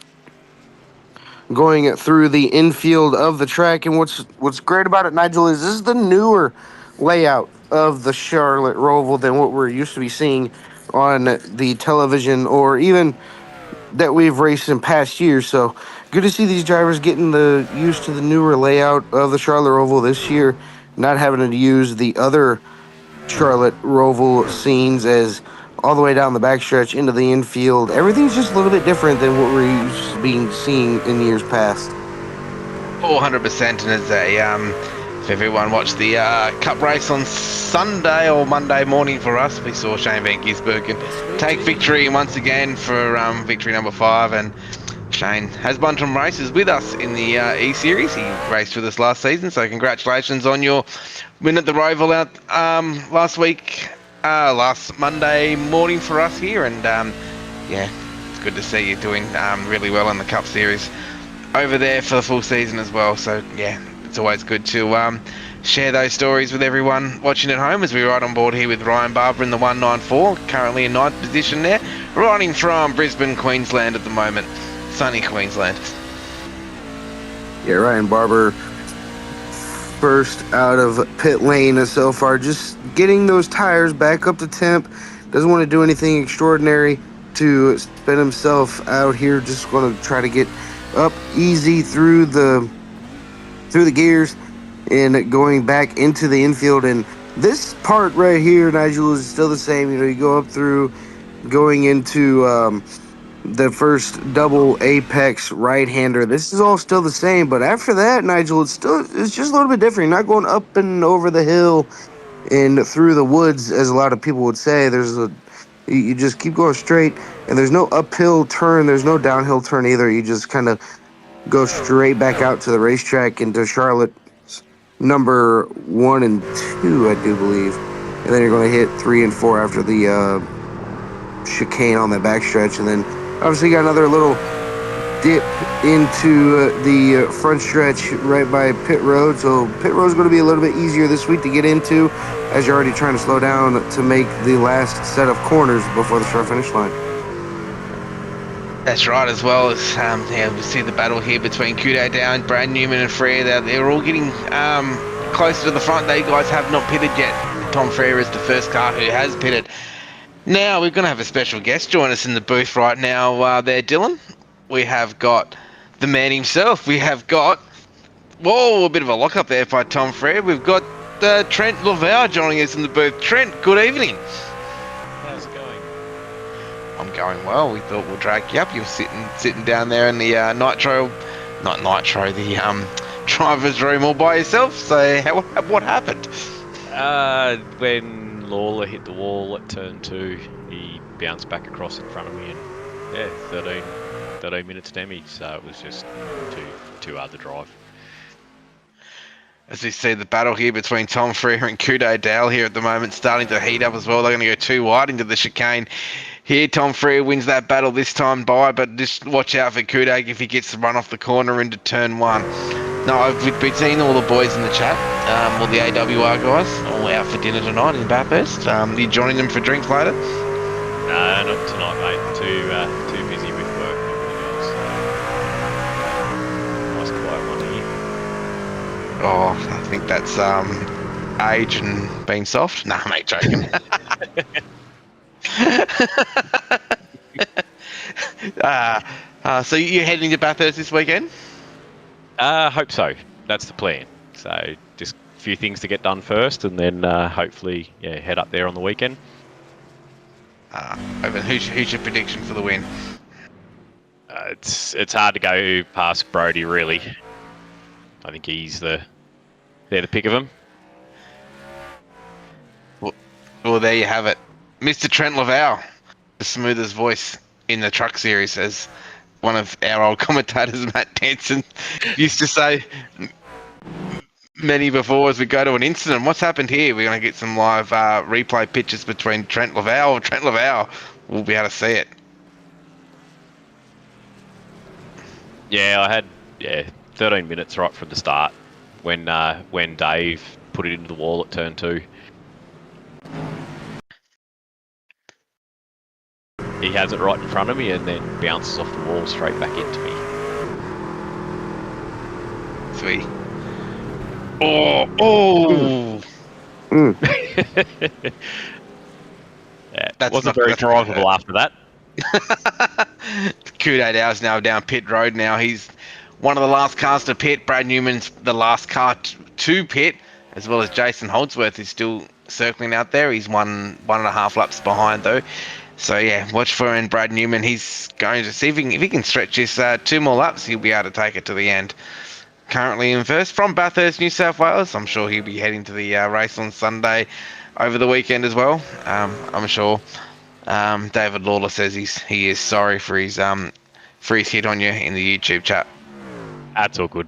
going through the infield of the track. And what's great about it, Nigel, is this is the newer layout of the Charlotte Roval than what we're used to be seeing on the television or even that we've raced in past years. So good to see these drivers getting used to the newer layout of the Charlotte Roval this year, not having to use the other Charlotte Roval scenes as all the way down the backstretch into the infield. Everything's just a little bit different than what we're used to being seeing in years past. 100%, and as if everyone watched the Cup race on Sunday or Monday morning for us, we saw Shane Van Gisbergen take victory once again for victory number 5. And Shane has won some races with us in the E-Series. He raced with us last season, so congratulations on your win at the Roval out last Monday morning for us here. And yeah, it's good to see you doing really well in the Cup Series over there for the full season as well. So yeah, it's always good to share those stories with everyone watching at home as we ride on board here with Ryan Barber in the 194, currently in 9th position there, riding from Brisbane, Queensland at the moment, sunny Queensland. Yeah, Ryan Barber first out of pit lane so far, just getting those tires back up to temp. Doesn't want to do anything extraordinary to spin himself out here, just going to try to get up easy through the gears and going back into the infield. And this part right here, Nigel, is still the same. You know, you go up through going into the first double apex right-hander. This is all still the same, but after that, Nigel, it's just a little bit different. You're not going up and over the hill and through the woods, as a lot of people would say. You just keep going straight, and there's no uphill turn, there's no downhill turn either. You just kind of go straight back out to the racetrack into Charlotte's number 1 and 2, I do believe. And then you're going to hit 3 and 4 after the chicane on that backstretch. And then obviously you got another little dip into the front stretch right by pit road. So pit road is going to be a little bit easier this week to get into, as you're already trying to slow down to make the last set of corners before the start finish line. That's right, as well as we see the battle here between Kudo Down, Brad Newman and Frere. They're all getting closer to the front. They guys have not pitted yet. Tom Frere is the first car who has pitted. Now we're going to have a special guest join us in the booth right now. There, Dylan. We have got the man himself. We have got a bit of a lock up there by Tom Frere. We've got Trent Laval joining us in the booth. Trent, good evening. How's it going? I'm going well. We thought we'll drag you up. You're sitting down there in the the driver's room all by yourself. So what happened? When Lawler hit the wall at turn 2, he bounced back across in front of me, and 13 minutes damage. So it was just too hard to drive. As we see the battle here between Tom Frere and Kudo Dale here at the moment starting to heat up as well. They're going to go too wide into the chicane. Here, Tom Frere wins that battle this time by, but just watch out for Kudo if he gets to run off the corner into turn 1. No, I've been seeing all the boys in the chat, all the AWR guys, all out for dinner tonight in Bathurst. You joining them for drinks later? No, not tonight, mate. Too busy with work and everything else. Nice quiet one here. Oh, I think that's age and being soft. Nah, mate, joking. So you're heading to Bathurst this weekend? Hope so. That's the plan. So just a few things to get done first, and then hopefully head up there on the weekend. Evan, who's your prediction for the win? It's hard to go past Brody, really. I think they're the pick of him. Well, there you have it. Mr. Trent Laval, the smoothest voice in the truck series, as one of our old commentators, Matt Danson, used to say many before as we go to an incident. What's happened here? We're going to get some live replay pictures between Trent Laval. Trent Laval, we'll be able to see it. Yeah, I had 13 minutes right from the start when Dave put it into the wall at turn 2. He has it right in front of me and then bounces off the wall straight back into me. Sweet. Oh! That wasn't very drivable after that. Kudo Dale's now down pit road now. He's one of the last cars to pit. Brad Newman's the last car to pit, as well as Jason Holdsworth is still circling out there. He's 1.5 laps behind though. So yeah, watch for Brad Newman. He's going to see if he can stretch this 2 more laps. He'll be able to take it to the end. Currently in first from Bathurst, New South Wales. I'm sure he'll be heading to the race on Sunday over the weekend as well. I'm sure. David Lawler says he is sorry for his hit on you in the YouTube chat. That's all good.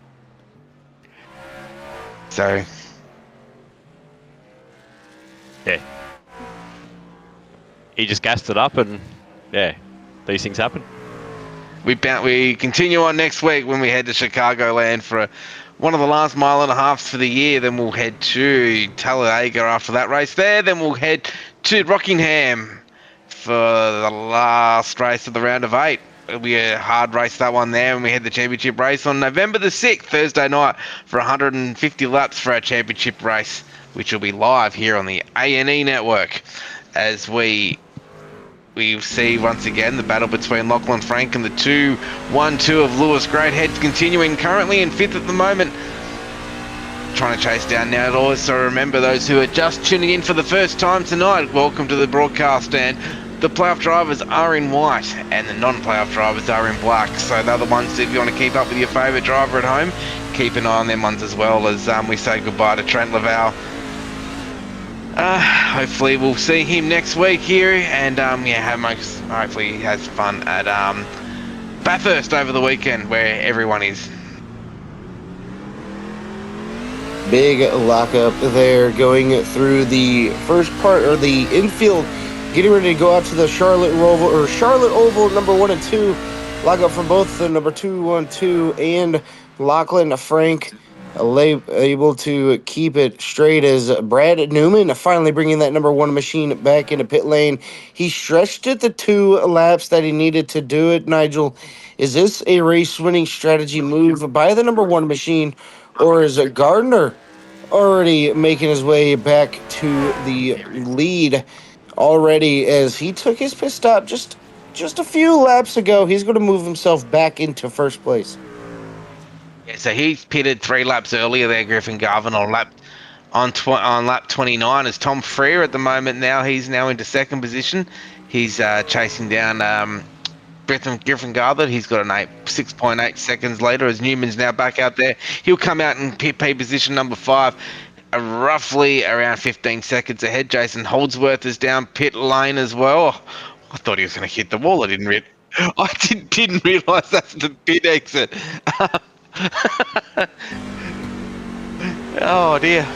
So yeah, he just gassed it up, and these things happen. We continue on next week when we head to Chicagoland for one of the last 1.5 miles for the year. Then we'll head to Talladega after that race there. Then we'll head to Rockingham for the last race of the round of 8. It'll be a hard race, that one there, and we had the championship race on November the 6th, Thursday night, for 150 laps for our championship race, which will be live here on the A&E network, as we see once again the battle between Lachlan Frank and the 2-1-2 of Lewis Greathead, continuing currently in 5th at the moment. Trying to chase down now, Lewis. So remember, those who are just tuning in for the first time tonight, welcome to the broadcast, and the playoff drivers are in white and the non-playoff drivers are in black. So they're the ones, if you want to keep up with your favourite driver at home, keep an eye on them ones as well, as we say goodbye to Trent Laval. Hopefully we'll see him next week here, and hopefully he has fun at Bathurst over the weekend, where everyone is. Big lockup there going through the first part, or the infield, getting ready to go out to the Charlotte Oval, number 1 and 2. Lockup from both the number 2, 1, 2 and Lachlan Frank, able to keep it straight, as Brad Newman finally bringing that number 1 machine back into pit lane. He stretched it the 2 laps that he needed to do it. Nigel, is this a race-winning strategy move by the number 1 machine, or is it Gardner already making his way back to the lead already as he took his pit stop just a few laps ago. He's going to move himself back into first place. Yeah, so he's pitted 3 laps earlier there, Griffin Garvin, on lap 29. As Tom Freer at the moment now, he's now into second position. He's chasing down Griffin Garvin. He's got an 6.8 seconds later as Newman's now back out there. He'll come out in pit position number 5. Roughly around 15 seconds ahead. Jason Holdsworth is down pit lane as well. I thought he was going to hit the wall. I didn't realise that's the pit exit. Oh dear.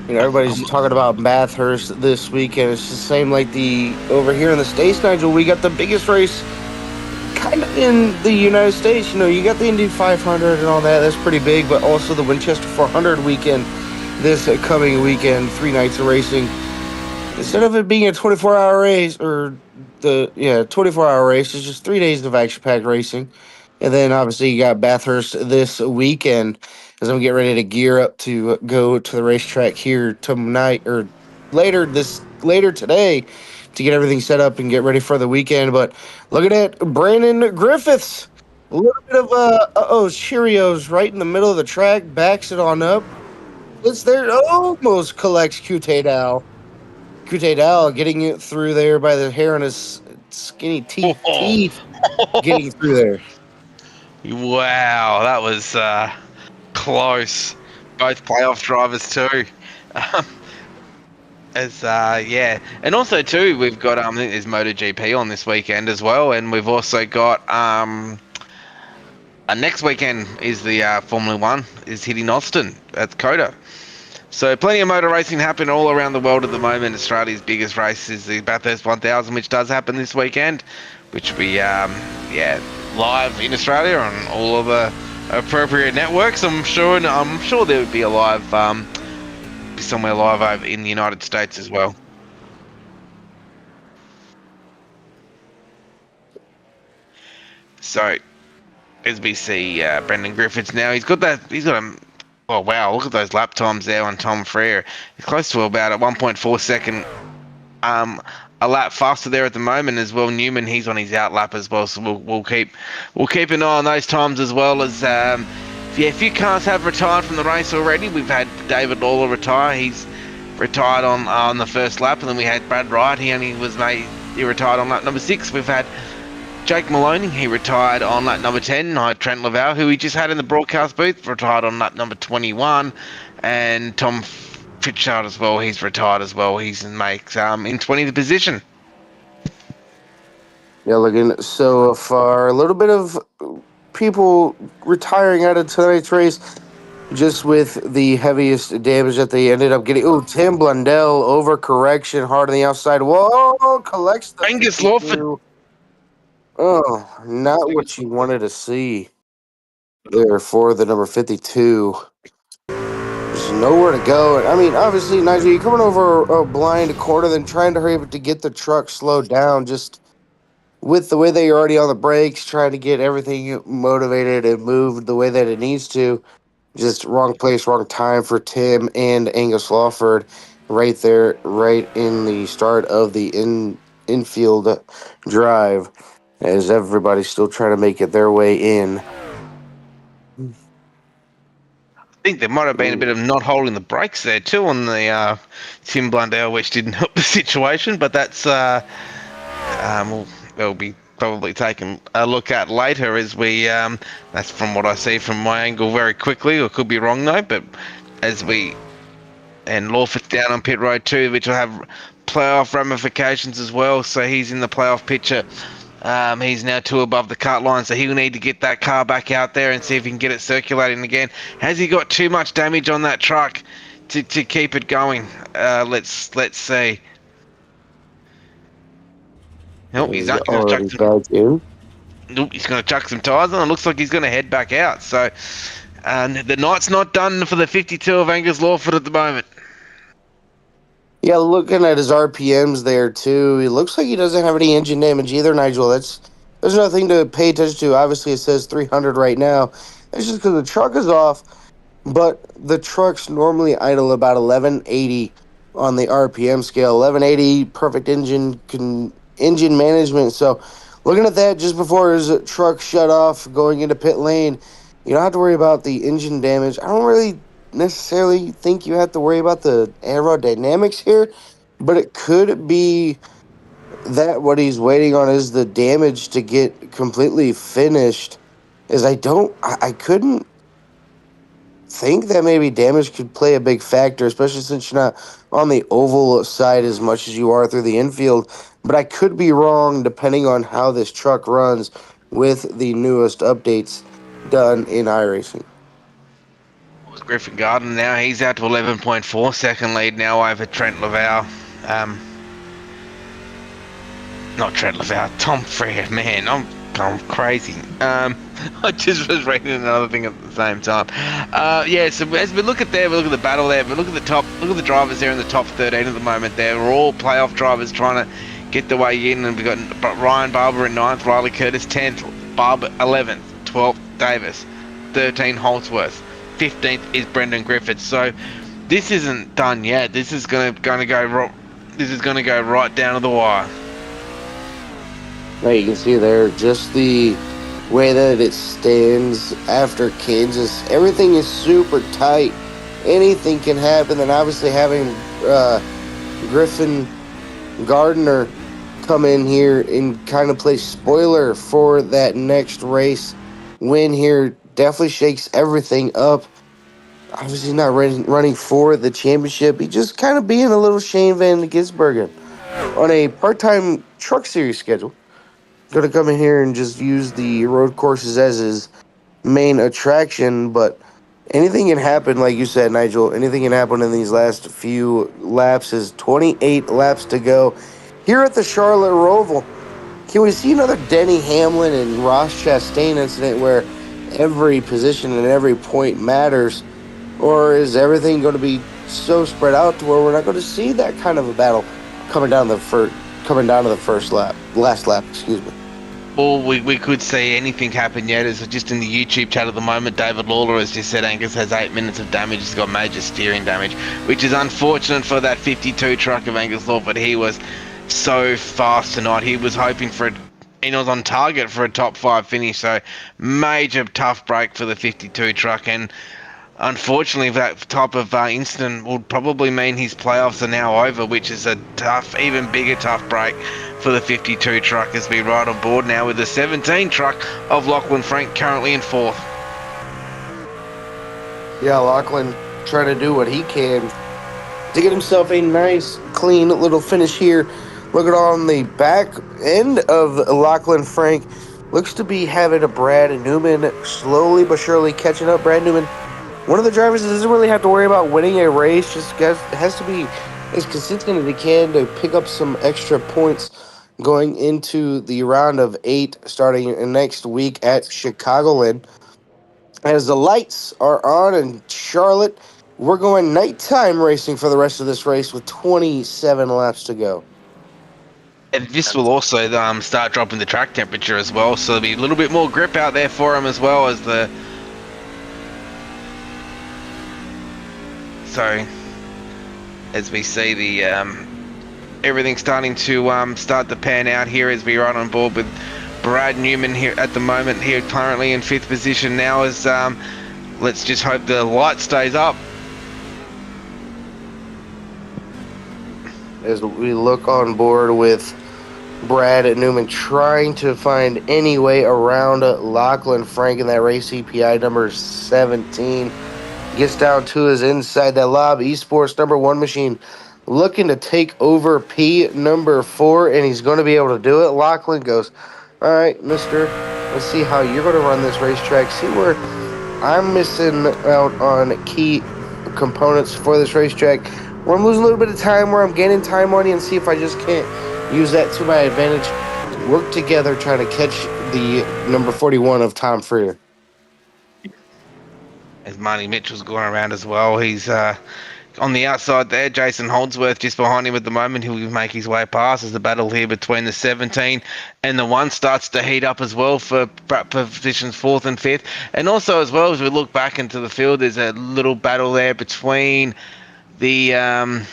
Everybody's talking about Bathurst this weekend. It's the same like the over here in the States, Nigel. We got the biggest race kind of in the United States. You got the Indy 500 and all that. That's pretty big, but also the Winchester 400 weekend this coming weekend, 3 nights of racing. Instead of it being a 24-hour race, or 24-hour race, it's just 3 days of action-packed racing. And then obviously you got Bathurst this weekend as I'm getting ready to gear up to go to the racetrack here tonight or later today to get everything set up and get ready for the weekend. But look at Brandon Griffiths. A little bit of Cheerios right in the middle of the track, backs it on up. It's there, almost collects Qtadal. Qtadal getting it through there by the hair on his skinny teeth getting through there. Wow, that was close. Both playoff drivers too. And also too, we've got I think there's MotoGP on this weekend as well, and we've also got next weekend is the Formula One is hitting Austin at Coda. So plenty of motor racing happening all around the world at the moment. Australia's biggest race is the Bathurst 1000, which does happen this weekend, which will be live in Australia on all of the appropriate networks. I'm sure there would be a live somewhere live over in the United States as well. So as we see Brendan Griffiths now, he's got a oh wow, look at those lap times there on Tom Freer. He's close to about a 1.4 second a lap faster there at the moment as well. Newman, he's on his out lap as well, so we'll keep an eye on those times as well. As a few cars have retired from the race already. We've had David Lawler retire. He's retired on the first lap, and then we had Brad Wright. He retired on lap number 6. We've had Jake Maloney, he retired on lap number 10. Trent Laval, who we just had in the broadcast booth, retired on lap number 21. And Tom Pritchard as well, he's retired as well. He's in 20th position. Yeah, looking so far, a little bit of people retiring out of tonight's race just with the heaviest damage that they ended up getting. Oh, Tim Blundell, overcorrection, hard on the outside wall, collects the Angus Lawford. Oh, not what you wanted to see there for the number 52. There's nowhere to go. I mean, obviously, Nigel, you're coming over a blind corner, then trying to hurry up to get the truck slowed down, just with the way that you're already on the brakes, trying to get everything motivated and moved the way that it needs to. Just wrong place, wrong time for Tim and Angus Lawford right there, right in the start of the infield drive, as everybody's still trying to make it their way in. I think there might have been a bit of not holding the brakes there too on the Tim Blundell, which didn't help the situation, but that's we'll be probably taking a look at later as we that's from what I see from my angle very quickly, or could be wrong though, but and Lawford down on pit road too, which will have playoff ramifications as well, so he's in the playoff picture. He's now 2 above the cut line, so he'll need to get that car back out there and see if he can get it circulating again. Has he got too much damage on that truck to keep it going? Let's see. Oh, he's going to chuck some tyres on. It looks like he's going to head back out. So the night's not done for the 52 of Angus Lawford at the moment. Yeah, looking at his RPMs there too, he looks like he doesn't have any engine damage either, Nigel. There's nothing to pay attention to. Obviously, it says 300 right now. It's just because the truck is off. but the trucks normally idle about 1180 on the RPM scale. 1180, perfect engine management. So, looking at that just before his truck shut off going into pit lane, you don't have to worry about the engine damage. I don't really necessarily think you have to worry about the aerodynamics here, but it could be that what he's waiting on is the damage to get completely finished. Is I couldn't think that maybe damage could play a big factor, especially since you're not on the oval side as much as you are through the infield. But I could be wrong depending on how this truck runs with the newest updates done in iRacing. Griffin Garden now, he's out to 11.4 second lead now over Trent Laval. Not Trent Laval, Tom Frere, man, I'm crazy. I just was reading another thing at the same time. So as we look at there, we look at the battle there, we look at the drivers there in the top 13 at the moment there. We're all playoff drivers trying to get the way in, and we've got Ryan Barber in 9th, Riley Curtis 10th, Barber 11th, 12th Davis, 13 Holdsworth, 15th is Brendan Griffiths. So this isn't done yet. This is going to go right down to the wire. Now you can see there just the way that it stands after Kansas. Everything is super tight. Anything can happen. And obviously having Griffin Gardner come in here and kind of play spoiler for that next race win here definitely shakes everything up. Obviously not running for the championship. He just kind of being a little Shane Van Gisbergen on a part-time truck series schedule. Going to come in here and just use the road courses as his main attraction, but anything can happen, like you said, Nigel. Anything can happen in these last few laps. Is 28 laps to go here at the Charlotte Roval. Can we see another Denny Hamlin and Ross Chastain incident where every position and every point matters, or is everything going to be so spread out to where we're not going to see that kind of a battle coming down to the last lap, excuse me? Well, we could see anything happen yet. Is just in the YouTube chat at the moment, David Lawler has just said Angus has 8 minutes of damage. He's got major steering damage, which is unfortunate for that 52 truck of Angus Lawford. He was so fast tonight. He was hoping for it. He was on target for a top 5 finish. So major tough break for the 52 truck, and unfortunately, that type of incident will probably mean his playoffs are now over, which is a tough, even bigger tough break for the 52 truck as we ride on board now with the 17 truck of Lachlan Frank currently in 4th. Yeah, Lachlan trying to do what he can to get himself a nice, clean little finish here. Look at on the back end of Lachlan Frank. Looks to be having a Brad Newman slowly but surely catching up. Brad Newman, one of the drivers that doesn't really have to worry about winning a race, just has to be as consistent as he can to pick up some extra points going into the round of 8 starting next week at Chicagoland. As the lights are on in Charlotte, we're going nighttime racing for the rest of this race with 27 laps to go. And this will also start dropping the track temperature as well, so there'll be a little bit more grip out there for him as well as the... So, as we see the everything starting to start to pan out here as we ride on board with Brad Newman here at the moment, here currently in 5th position now, as let's just hope the light stays up. As we look on board with Brad Newman trying to find any way around Lachlan Frank in that race EPI number 17. Gets down to his inside that lob. Esports number 1 machine looking to take over P number 4, and he's going to be able to do it. Lachlan goes, all right, mister, let's see how you're going to run this racetrack. See where I'm missing out on key components for this racetrack. Where I'm losing a little bit of time, where I'm gaining time on you, and see if I just can't use that to my advantage. Work together trying to catch the number 41 of Tom Freer. As Marty Mitchell's going around as well, he's on the outside there, Jason Holdsworth just behind him at the moment. He'll make his way past as the battle here between the 17 and the 1 starts to heat up as well for positions 4th and 5th. And also as well, as we look back into the field, there's a little battle there between the...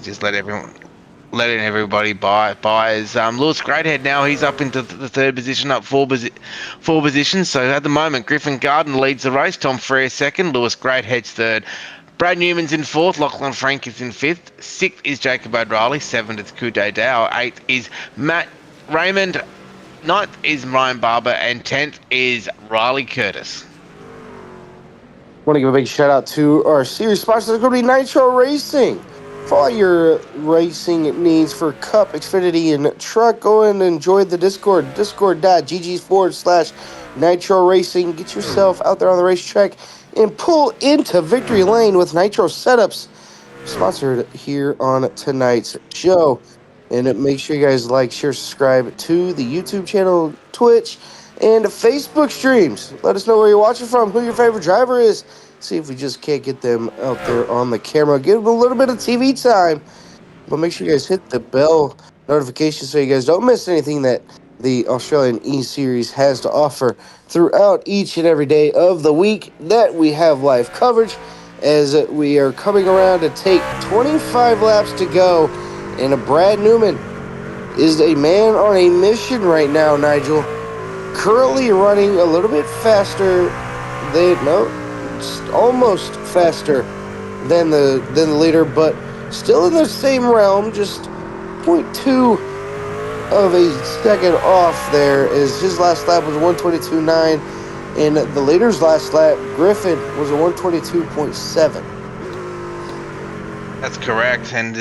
just letting everybody buy is Lewis Greathead now. He's up into the 3rd position, up 4 positions. So at the moment, Griffin Garden leads the race. Tom Frere 2nd, Lewis Greathead's 3rd. Brad Newman's in 4th, Lachlan Frank is in 5th. 6th is Jacob O'Reilly, 7th is Kude Dow, 8th is Matt Raymond, 9th is Ryan Barber, and 10th is Riley Curtis. Want to give a big shout out to our series sponsor. It's going to be Nitro Racing. For all your racing needs for Cup, Xfinity, and Truck, go and enjoy the Discord, discord.gg/Nitro Racing. Get yourself out there on the racetrack and pull into victory lane with Nitro Setups, sponsored here on tonight's show. And make sure you guys like, share, subscribe to the YouTube channel, Twitch, and Facebook streams. Let us know where you're watching from, who your favorite driver is. See if we just can't get them out there on the camera. Give them a little bit of TV time. But make sure you guys hit the bell notification so you guys don't miss anything that the Australian E-Series has to offer throughout each and every day of the week that we have live coverage, as we are coming around to take 25 laps to go. And Brad Newman is a man on a mission right now, Nigel. Currently running a little bit faster almost faster than the leader, but still in the same realm, just 0.2 of a second off there, as his last lap was 122.9, and the leader's last lap, Griffin, was a 122.7. That's correct, and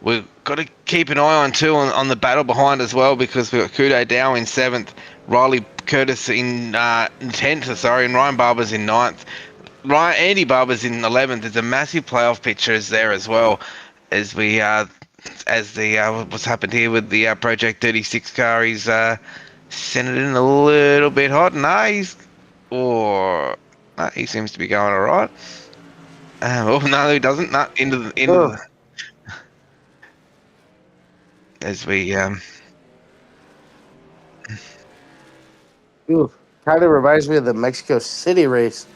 we've got to keep an eye on too on the battle behind as well, because we've got Kudo Dow in 7th, Riley Curtis in 10th, and Ryan Barber's in 9th. Andy Barber's in 11th. There's a massive playoff picture there as well, as we what's happened here with the Project 36 car. He's sent it in a little bit hot. He seems to be going all right. No, he doesn't. Not into the as we Ooh, kind of reminds me of the Mexico City race.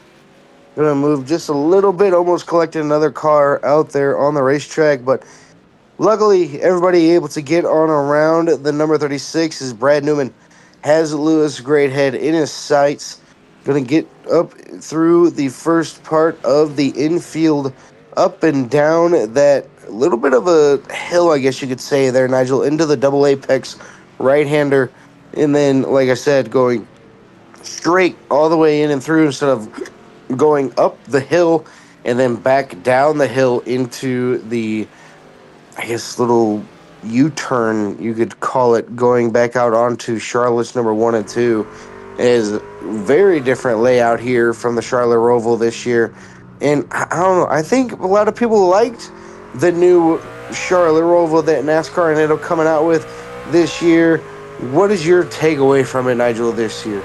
Going to move just a little bit, almost collected another car out there on the racetrack, but luckily everybody able to get on around the number 36 as Brad Newman has Lewis Greathead in his sights. Going to get up through the first part of the infield, up and down that little bit of a hill, I guess you could say there, Nigel, into the double apex right-hander, and then, like I said, going straight all the way in and through instead of going up the hill and then back down the hill into the, I guess, little U-turn, you could call it, going back out onto Charlotte's number 1 and 2. Is very different layout here from the Charlotte Roval this year. And I don't know, I think a lot of people liked the new Charlotte Roval that NASCAR ended up coming out with this year. What is your takeaway from it, Nigel, this year?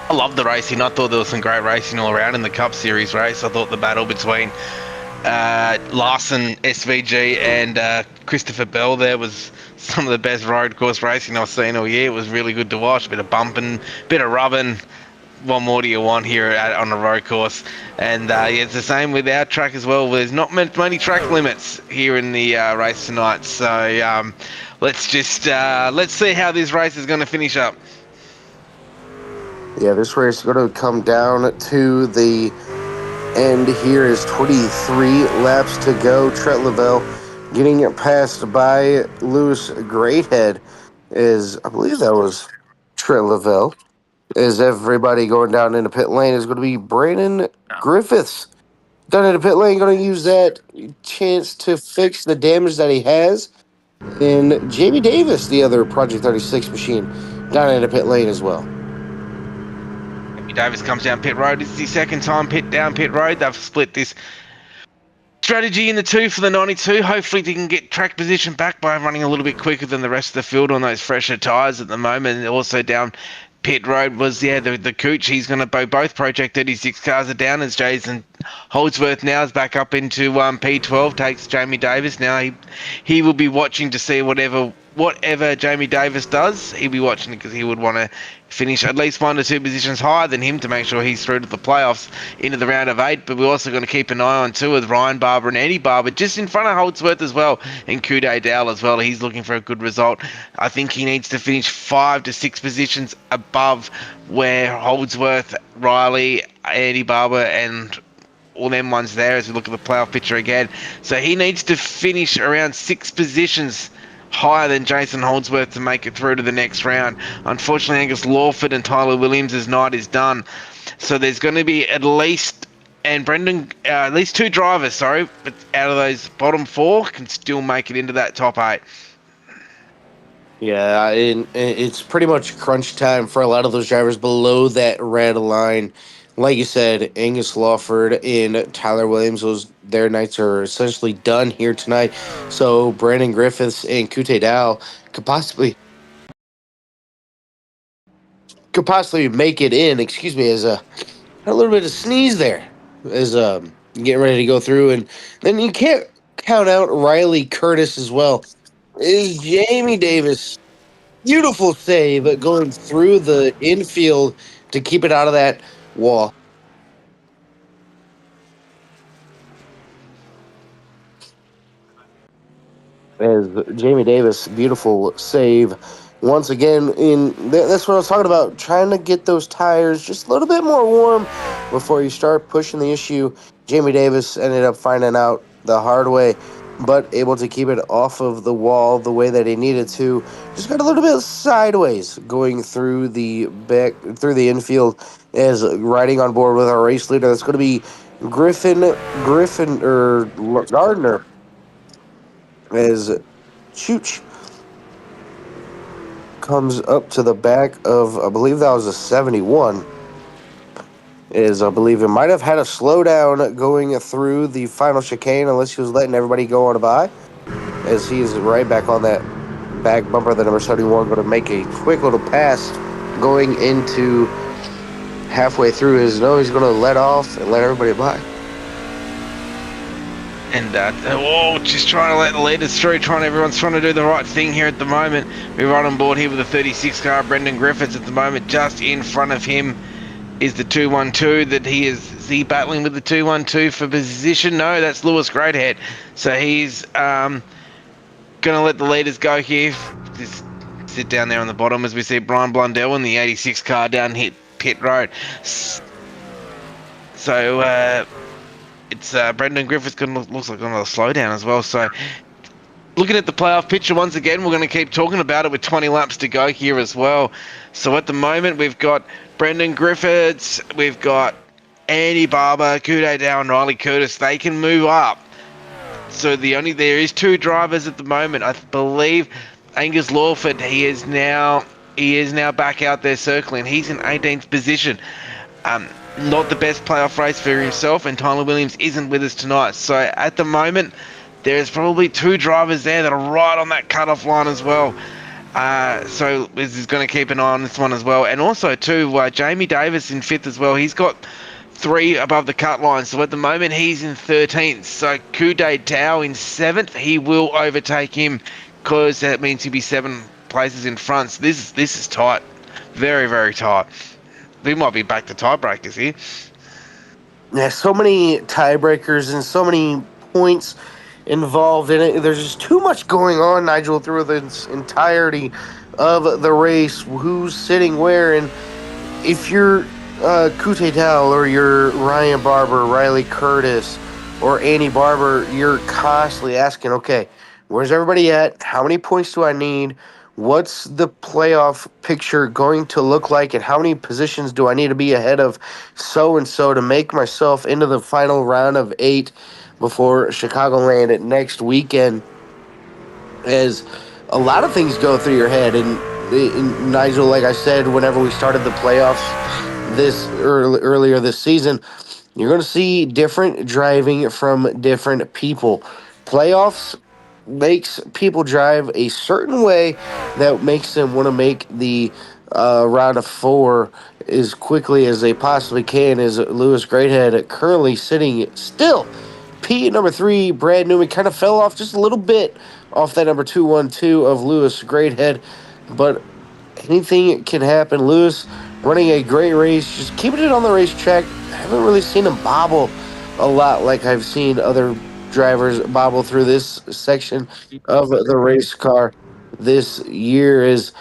I love the racing. I thought there was some great racing all around in the Cup Series race. I thought the battle between Larson, SVG, and Christopher Bell there was some of the best road course racing I've seen all year. It was really good to watch. A bit of bumping, bit of rubbing. What more do you want here on a road course? And it's the same with our track as well. There's not many track limits here in the race tonight. So let's see how this race is going to finish up. Yeah, this race is going to come down to the end here. Is 23 laps to go. Trent Lavelle getting it passed by Lewis Greathead. I believe that was Trent Lavelle. As everybody going down into pit lane is going to be Brandon Griffiths. Down into pit lane, going to use that chance to fix the damage that he has. And Jamie Davis, the other Project 36 machine, down into pit lane as well. Davis comes down pit road. It's the second time pit road. They've split this strategy in the two for the 92. Hopefully they can get track position back by running a little bit quicker than the rest of the field on those fresher tyres at the moment. And also down pit road was the Cooch. He's going to both Project 36 cars are down as Jason Holdsworth now is back up into P12, takes Jamie Davis. Now he will be watching to see whatever Jamie Davis does. He'll be watching because he would want to finish at least 1 to 2 positions higher than him to make sure he's through to the playoffs into the round of 8. But we're also going to keep an eye on too with Ryan Barber and Eddie Barber just in front of Holdsworth as well, and Kude Dowell as well. He's looking for a good result. I think he needs to finish 5 to 6 positions above where Holdsworth, Riley, Eddie Barber and all them ones there as we look at the playoff picture again. So he needs to finish around 6 positions higher than Jason Holdsworth to make it through to the next round. Unfortunately, Angus Lawford and Tyler Williams' night is done. So there's going to be at least 2 drivers, but out of those bottom 4 can still make it into that top 8. Yeah, it's pretty much crunch time for a lot of those drivers below that red line. Like you said, Angus Lawford and Tyler Williams, their nights are essentially done here tonight. So Brandon Griffiths and Kute Dowell could possibly make it in. Excuse me, as had a little bit of sneeze there as getting ready to go through, and then you can't count out Riley Curtis as well. Is Jamie Davis. Beautiful save going through the infield to keep it out of that wall. As Jamie Davis, beautiful save. Once again, that's what I was talking about, trying to get those tires just a little bit more warm before you start pushing the issue. Jamie Davis ended up finding out the hard way, but able to keep it off of the wall the way that he needed to. Just got a little bit sideways going through the infield as riding on board with our race leader. That's going to be Gardner as Chooch comes up to the back of, I believe that was a 71. I believe it might have had a slowdown going through the final chicane, unless he was letting everybody go on by, as he is right back on that back bumper. The number 71 going to make a quick little pass going into halfway through his nose. He's going to let off and let everybody by. And just trying to let the leaders through. Everyone's trying to do the right thing here at the moment. We're right on board here with the 36 car, Brendan Griffiths at the moment. Just in front of him is the 212 that is he battling with the 212 for position? No, that's Lewis Greathead. So he's going to let the leaders go here. Just sit down there on the bottom as we see Brian Blundell in the 86 car down pit road. So it's Brendan Griffiths looks like another slowdown as well. So looking at the playoff picture once again, we're going to keep talking about it with 20 laps to go here as well. So at the moment, we've got Brendan Griffiths, we've got Andy Barber, Kude Dowell and Riley Curtis. They can move up. So there is 2 drivers at the moment. I believe Angus Lawford, he is now back out there circling. He's in 18th position. Not the best playoff race for himself, and Tyler Williams isn't with us tonight. So at the moment, there's probably 2 drivers there that are right on that cutoff line as well. So Liz is going to keep an eye on this one as well. And also, too, Jamie Davis in 5th as well. He's got 3 above the cut line. So at the moment, he's in 13th. So Kude Dowell in 7th. He will overtake him because that means he'll be 7 places in front. So this is tight. Very, very tight. We might be back to tiebreakers here. Yeah, so many tiebreakers and so many points involved in it. There's just too much going on, Nigel, through the entirety of the race. Who's sitting where, and if you're Kute Dowell or you're Ryan Barber, Riley Curtis, or Andy Barber, you're constantly asking, okay, where's everybody at? How many points do I need? What's the playoff picture going to look like, and how many positions do I need to be ahead of so-and-so to make myself into the final round of 8 before Chicagoland next weekend? As a lot of things go through your head, and Nigel, like I said, whenever we started the playoffs earlier this season, you're going to see different driving from different people. Playoffs makes people drive a certain way that makes them want to make the round of 4 as quickly as they possibly can, as Lewis Greathead currently sitting still. P number 3, Brad Newman, kind of fell off just a little bit off that number 212 of Lewis Greathead, but anything can happen. Lewis running a great race, just keeping it on the racetrack. I haven't really seen him bobble a lot like I've seen other drivers bobble through this section of the race car this year. Is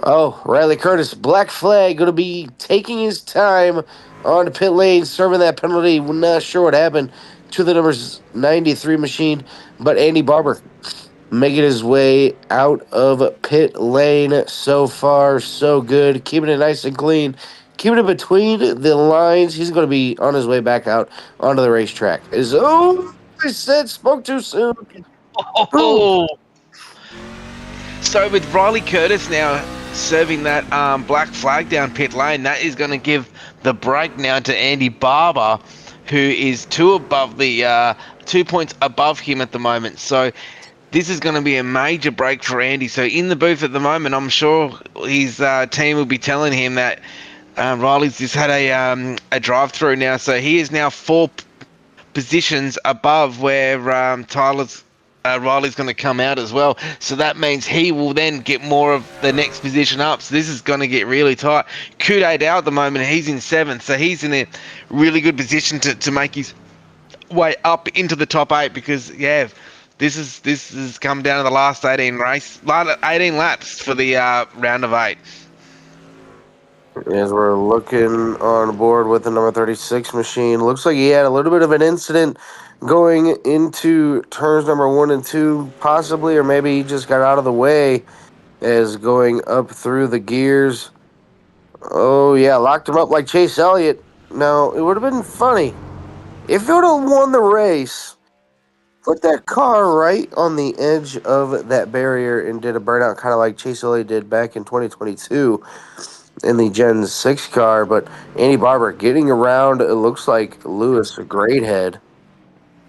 Riley Curtis, black flag, going to be taking his time on the pit lane, serving that penalty. We're not sure what happened to the numbers 93 machine, but Andy Barber making his way out of pit lane. So far, so good. Keeping it nice and clean. Keeping it between the lines. He's going to be on his way back out onto the racetrack. I said, spoke too soon. Oh. So with Riley Curtis now serving that black flag down pit lane, that is going to give the break now to Andy Barber, who is 2 points above him at the moment. So this is going to be a major break for Andy. So in the booth at the moment, I'm sure his team will be telling him that Riley's just had a drive-through now. So he is now 4 positions above where Riley's going to come out as well. So that means he will then get more of the next position up. So this is going to get really tight. Kudo Dow at the moment, he's in 7th. So he's in a really good position to make his way up into the top 8 because, this has come down to the last 18 laps for the round of 8. As we're looking on board with the number 36 machine, looks like he had a little bit of an incident going into turns number 1 and 2, possibly, or maybe he just got out of the way as going up through the gears. Oh, yeah, locked him up like Chase Elliott. Now, it would have been funny if he would have won the race. Put that car right on the edge of that barrier and did a burnout, kind of like Chase Elliott did back in 2022 in the Gen 6 car. But Andy Barber getting around, it looks like Lewis Greathead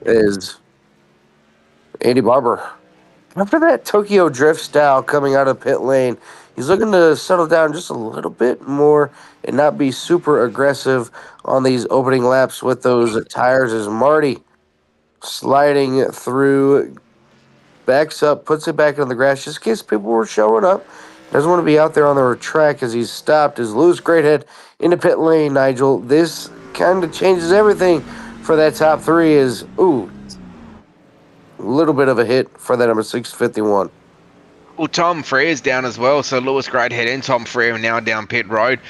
is Andy Barber. After that Tokyo Drift style coming out of pit lane, he's looking to settle down just a little bit more and not be super aggressive on these opening laps with those tires as Marty sliding through, backs up, puts it back on the grass just in case people were showing up. Doesn't want to be out there on the track as he's stopped. As Lewis Greathead into pit lane, Nigel. This kind of changes everything for that top 3. Is a little bit of a hit for that number 651. Well, Tom Frere's down as well. So Lewis Greathead and Tom Frere are now down pit road.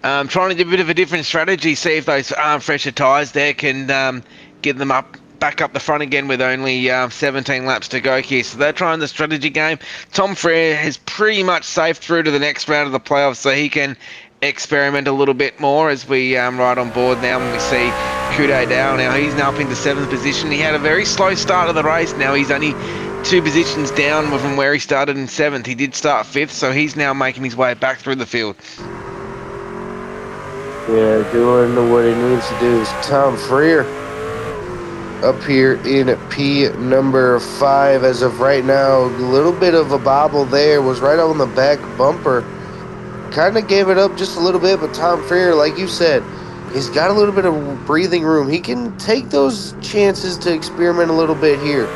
Trying to do a bit of a different strategy. See if those fresher tyres there can get them back up the front again with only 17 laps to go here. So they're trying the strategy game. Tom Frere has pretty much safe through to the next round of the playoffs, so he can experiment a little bit more as we ride on board now. When we see Kudo Dow now, he's now up into 7th position. He had a very slow start of the race. Now he's only 2 positions down from where he started in 7th. He did start 5th, so he's now making his way back through the field. Yeah, doing what he needs to do is Tom Frere up here in P number 5 as of right now. A little bit of a bobble there, was right on the back bumper. Kind of gave it up just a little bit, but Tom Frere, like you said, he's got a little bit of breathing room. He can take those chances to experiment a little bit here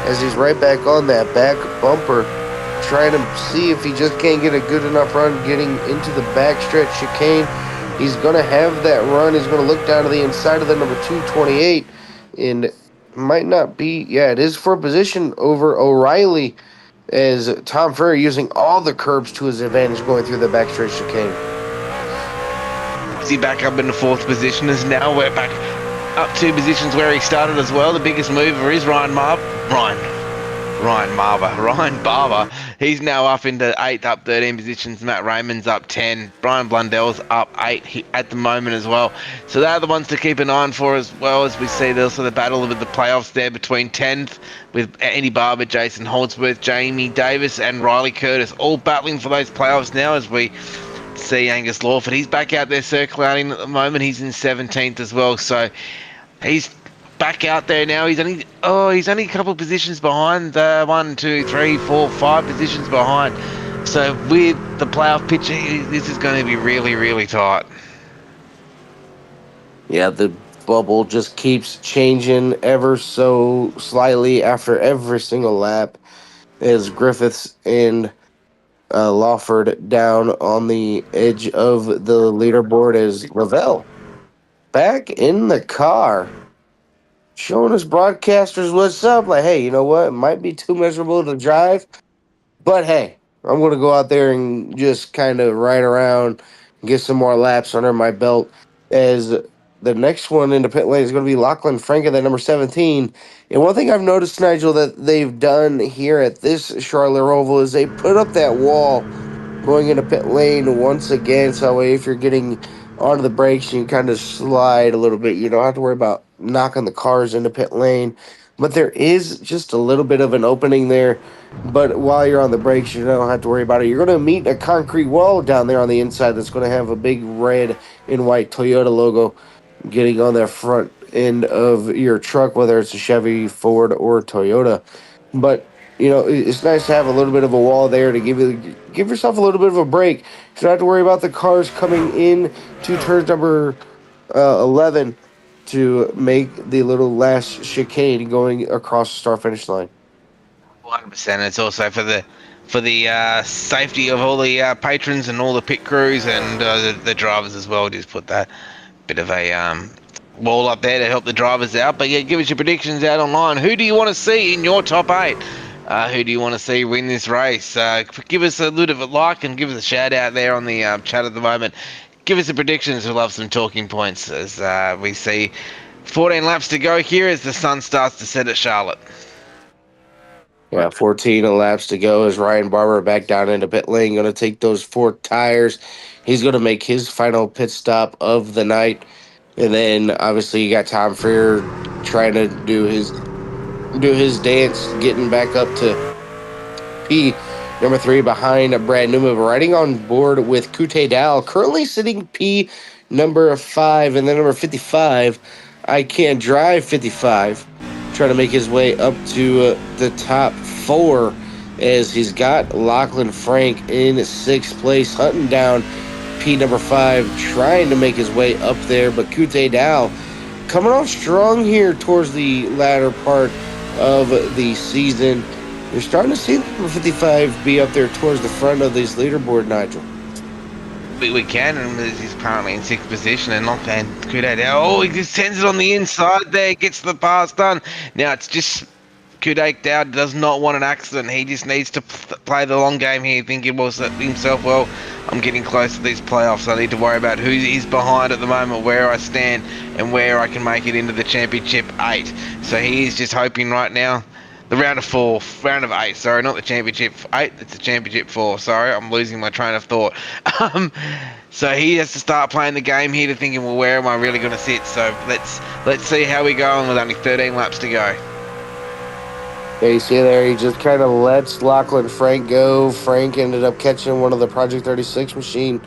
as he's right back on that back bumper, trying to see if he just can't get a good enough run getting into the backstretch chicane. He's going to have that run. He's going to look down to the inside of the number 228. And might not be, it is for a position over O'Reilly, as Tom Frere using all the curbs to his advantage going through the backstretch chicane. Is he back up in the 4th position? Is now we're back up 2 positions where he started as well. The biggest mover is Ryan Barber. He's now up into 8th, up 13 positions. Matt Raymond's up 10. Brian Blundell's up 8 at the moment as well. So they're the ones to keep an eye on for, as well as we see also the battle with the playoffs there between 10th with Andy Barber, Jason Holdsworth, Jamie Davis and Riley Curtis, all battling for those playoffs now as we see Angus Lawford. He's back out there circulating at the moment. He's in 17th as well. So he's back out there now. He's only a couple of positions behind. 1, 2, 3, 4, 5 positions behind. So with the playoff picture, this is going to be really, really tight. Yeah, the bubble just keeps changing ever so slightly after every single lap as Griffiths and Lawford down on the edge of the leaderboard as Roval back in the car, showing us broadcasters what's up. Like, hey, you know what? It might be too miserable to drive, but hey, I'm going to go out there and just kind of ride around, get some more laps under my belt. As the next one in the pit lane is going to be Lachlan Frank at that number 17. And one thing I've noticed, Nigel, that they've done here at this Charlotte Roval is they put up that wall going into pit lane once again. So that way, if you're getting onto the brakes, you can kind of slide a little bit. You don't have to worry about knocking the cars into pit lane. But there is just a little bit of an opening there. But while you're on the brakes, you don't have to worry about it. You're going to meet a concrete wall down there on the inside that's going to have a big red and white Toyota logo getting on the front end of your truck, whether it's a Chevy, Ford, or Toyota. But it's nice to have a little bit of a wall there to give yourself a little bit of a break. You don't have to worry about the cars coming in to turn number 11 to make the little last chicane going across the start finish line. 100%. It's also for the safety of all the patrons and all the pit crews and the drivers as well. Just put that bit of a wall up there to help the drivers out. But yeah, give us your predictions out online. Who do you want to see in your top 8? Who do you want to see win this race? Give us a little bit of a like and give us a shout out there on the chat at the moment. Give us the predictions. We'll love some talking points as we see 14 laps to go here as the sun starts to set at Charlotte. Yeah, 14 laps to go as Ryan Barber back down into pit lane. Going to take those 4 tires. He's going to make his final pit stop of the night. And then obviously you got Tom Freer trying to do his dance, getting back up to P, number 3 behind Brad Newman, riding on board with Kute Dow, currently sitting P, number 5, and then number 55. I Can't Drive 55, trying to make his way up to the top 4 as he's got Lachlan Frank in 6th place, hunting down P, number 5, trying to make his way up there, but Kute Dow coming on strong here towards the latter part of the season. You're starting to see number 55 be up there towards the front of this leaderboard, Nigel. We can, and he's currently in 6th position, and not and Kudai Dow. Oh, he just sends it on the inside there, gets the pass done. Now it's just Kudai Dow does not want an accident. He just needs to play the long game here, thinking himself, well, I'm getting close to these playoffs. I need to worry about who is behind at the moment, where I stand, and where I can make it into the championship 8. So he is just hoping right now. The round of 8, sorry, not the championship 8, it's the championship 4, sorry, I'm losing my train of thought. So he has to start playing the game here to thinking, well, where am I really going to sit? So let's see how we go on with only 13 laps to go. Yeah, you see there, he just kind of lets Lachlan Frank go. Frank ended up catching one of the Project 36 machine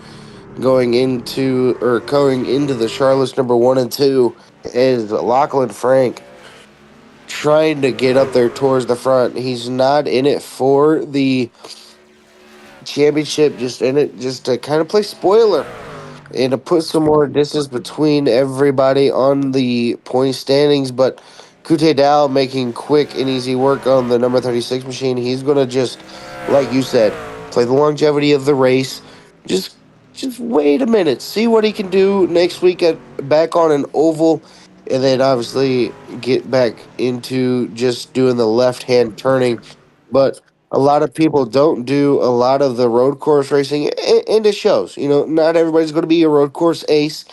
going into the Charlotte's number 1 and 2 is Lachlan Frank trying to get up there towards the front. He's not in it for the championship, just in it just to kind of play spoiler and to put some more distance between everybody on the point standings. But Kute Dow making quick and easy work on the number 36 machine. He's going to just, like you said, play the longevity of the race. Just wait a minute. See what he can do next week back on an oval. And then obviously get back into just doing the left-hand turning. But a lot of people don't do a lot of the road course racing, and it shows. Not everybody's going to be a road course ace,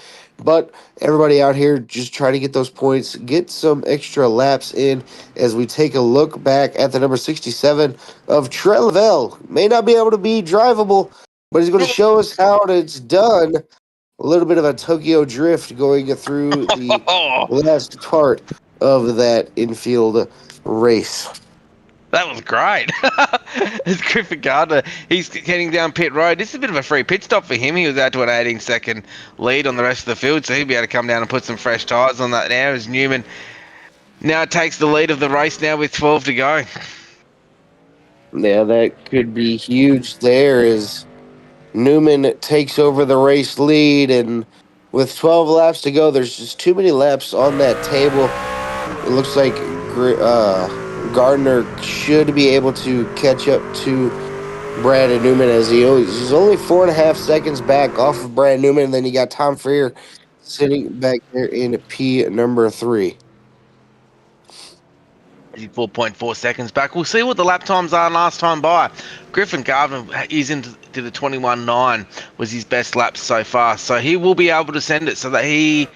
but everybody out here just try to get those points, get some extra laps in as we take a look back at the number 67 of Trevell. May not be able to be drivable, but he's going to show us how it's done. A little bit of a Tokyo drift going through the last part of that infield race. That was great. It's Griffith Gardner. He's heading down pit road. This is a bit of a free pit stop for him. He was out to an 18-second lead on the rest of the field, so he'll be able to come down and put some fresh tyres on that now as Newman now takes the lead of the race now with 12 to go. Yeah, that could be huge there as Newman takes over the race lead. And with 12 laps to go, there's just too many laps on that table. It looks like Gardner should be able to catch up to Brad Newman as he's only 4.5 seconds back off of Brad Newman. And then you got Tom Freer sitting back there in P number 3. 4.4 seconds back. We'll see what the lap times are last time by. Griffin Gardner is into the 21.9 was his best lap so far. So he will be able to send it so that he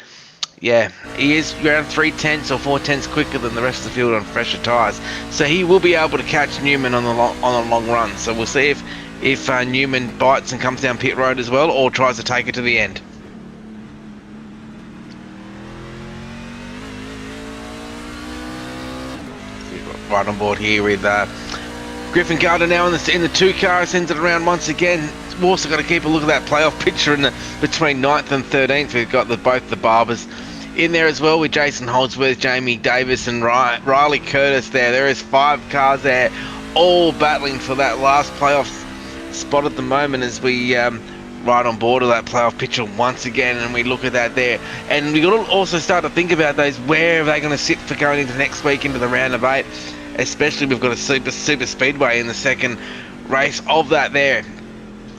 is around 3/10 or 4/10 quicker than the rest of the field on fresher tyres. So he will be able to catch Newman on a long run. So we'll see if Newman bites and comes down pit road as well or tries to take it to the end. Right on board here with Griffin Gardner now in the 2 car, sends it around once again. We've also got to keep a look at that playoff picture between 9th and 13th. We've got both the Barbers in there as well with Jason Holdsworth, Jamie Davis and Riley Curtis there. There is 5 cars there all battling for that last playoff spot at the moment as we right on board of that playoff picture once again, and we look at that there. And we got to also start to think about those, where are they going to sit for going into next week into the round of 8. Especially we've got a super speedway in the second race of that there,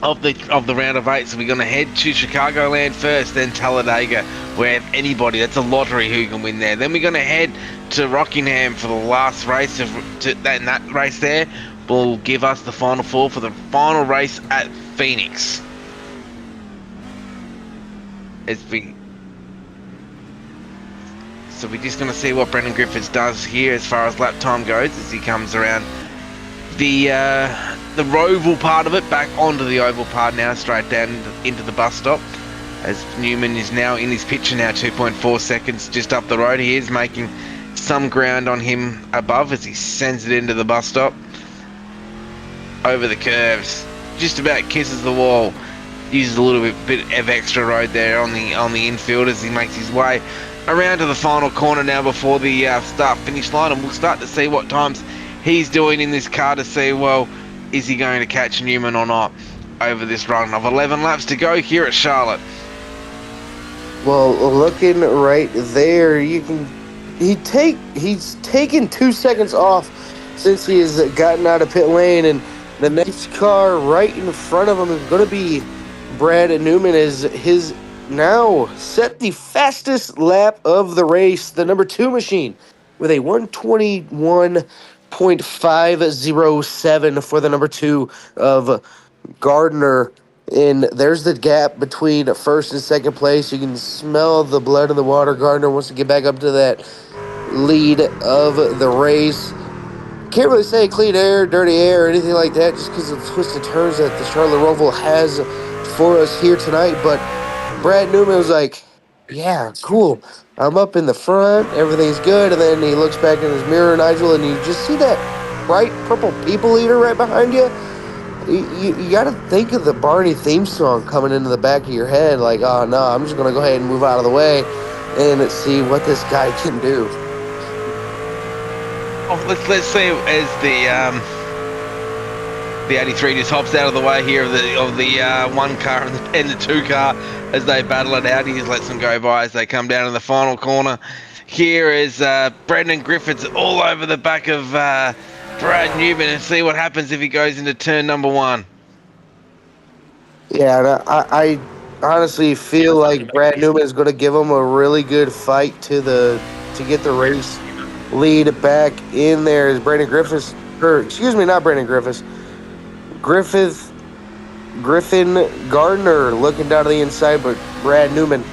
of the round of 8. So we're going to head to Chicagoland first, then Talladega, where anybody, that's a lottery who can win there. Then we're going to head to Rockingham for the last race that race there will give us the final 4 for the final race at Phoenix. So we're just going to see what Brendan Griffiths does here as far as lap time goes as he comes around the Roval part of it back onto the oval part now, straight down into the bus stop. As Newman is now in his picture now, 2.4 seconds just up the road. He is making some ground on him above as he sends it into the bus stop. Over the curves, just about kisses the wall. Uses a little bit of extra road there on the infield as he makes his way around to the final corner now before the start-finish line, and we'll start to see what times he's doing in this car to see, well, is he going to catch Newman or not over this run of 11 laps to go here at Charlotte. Well, looking right there, he's taken 2 seconds off since he has gotten out of pit lane, and the next car right in front of him is going to be Brad Newman, as his now set the fastest lap of the race, the number 2 machine, with a 121.507 for the number 2 of Gardner. And there's the gap between first and second place. You can smell the blood in the water. Gardner wants to get back up to that lead of the race. Can't really say clean air, dirty air, or anything like that, just because of the twisted turns that the Charlotte Roval has for us here tonight. But Brad Newman was like, yeah, cool. I'm up in the front. Everything's good. And then he looks back in his mirror, Nigel, and you just see that bright purple people eater right behind you. You got to think of the Barney theme song coming into the back of your head. Like, oh, no, I'm just going to go ahead and move out of the way and see what this guy can do. Oh, let's see as the 83 just hops out of the way here of the 1 car and the 2 car as they battle it out. He just lets them go by as they come down in the final corner. Here is Brendan Griffiths all over the back of Brad Newman, and see what happens if he goes into turn number 1. Yeah, and I honestly feel like Brad Newman is going to give him a really good fight to get the race lead back in there as Griffin Gardner looking down to the inside, but Brad Newman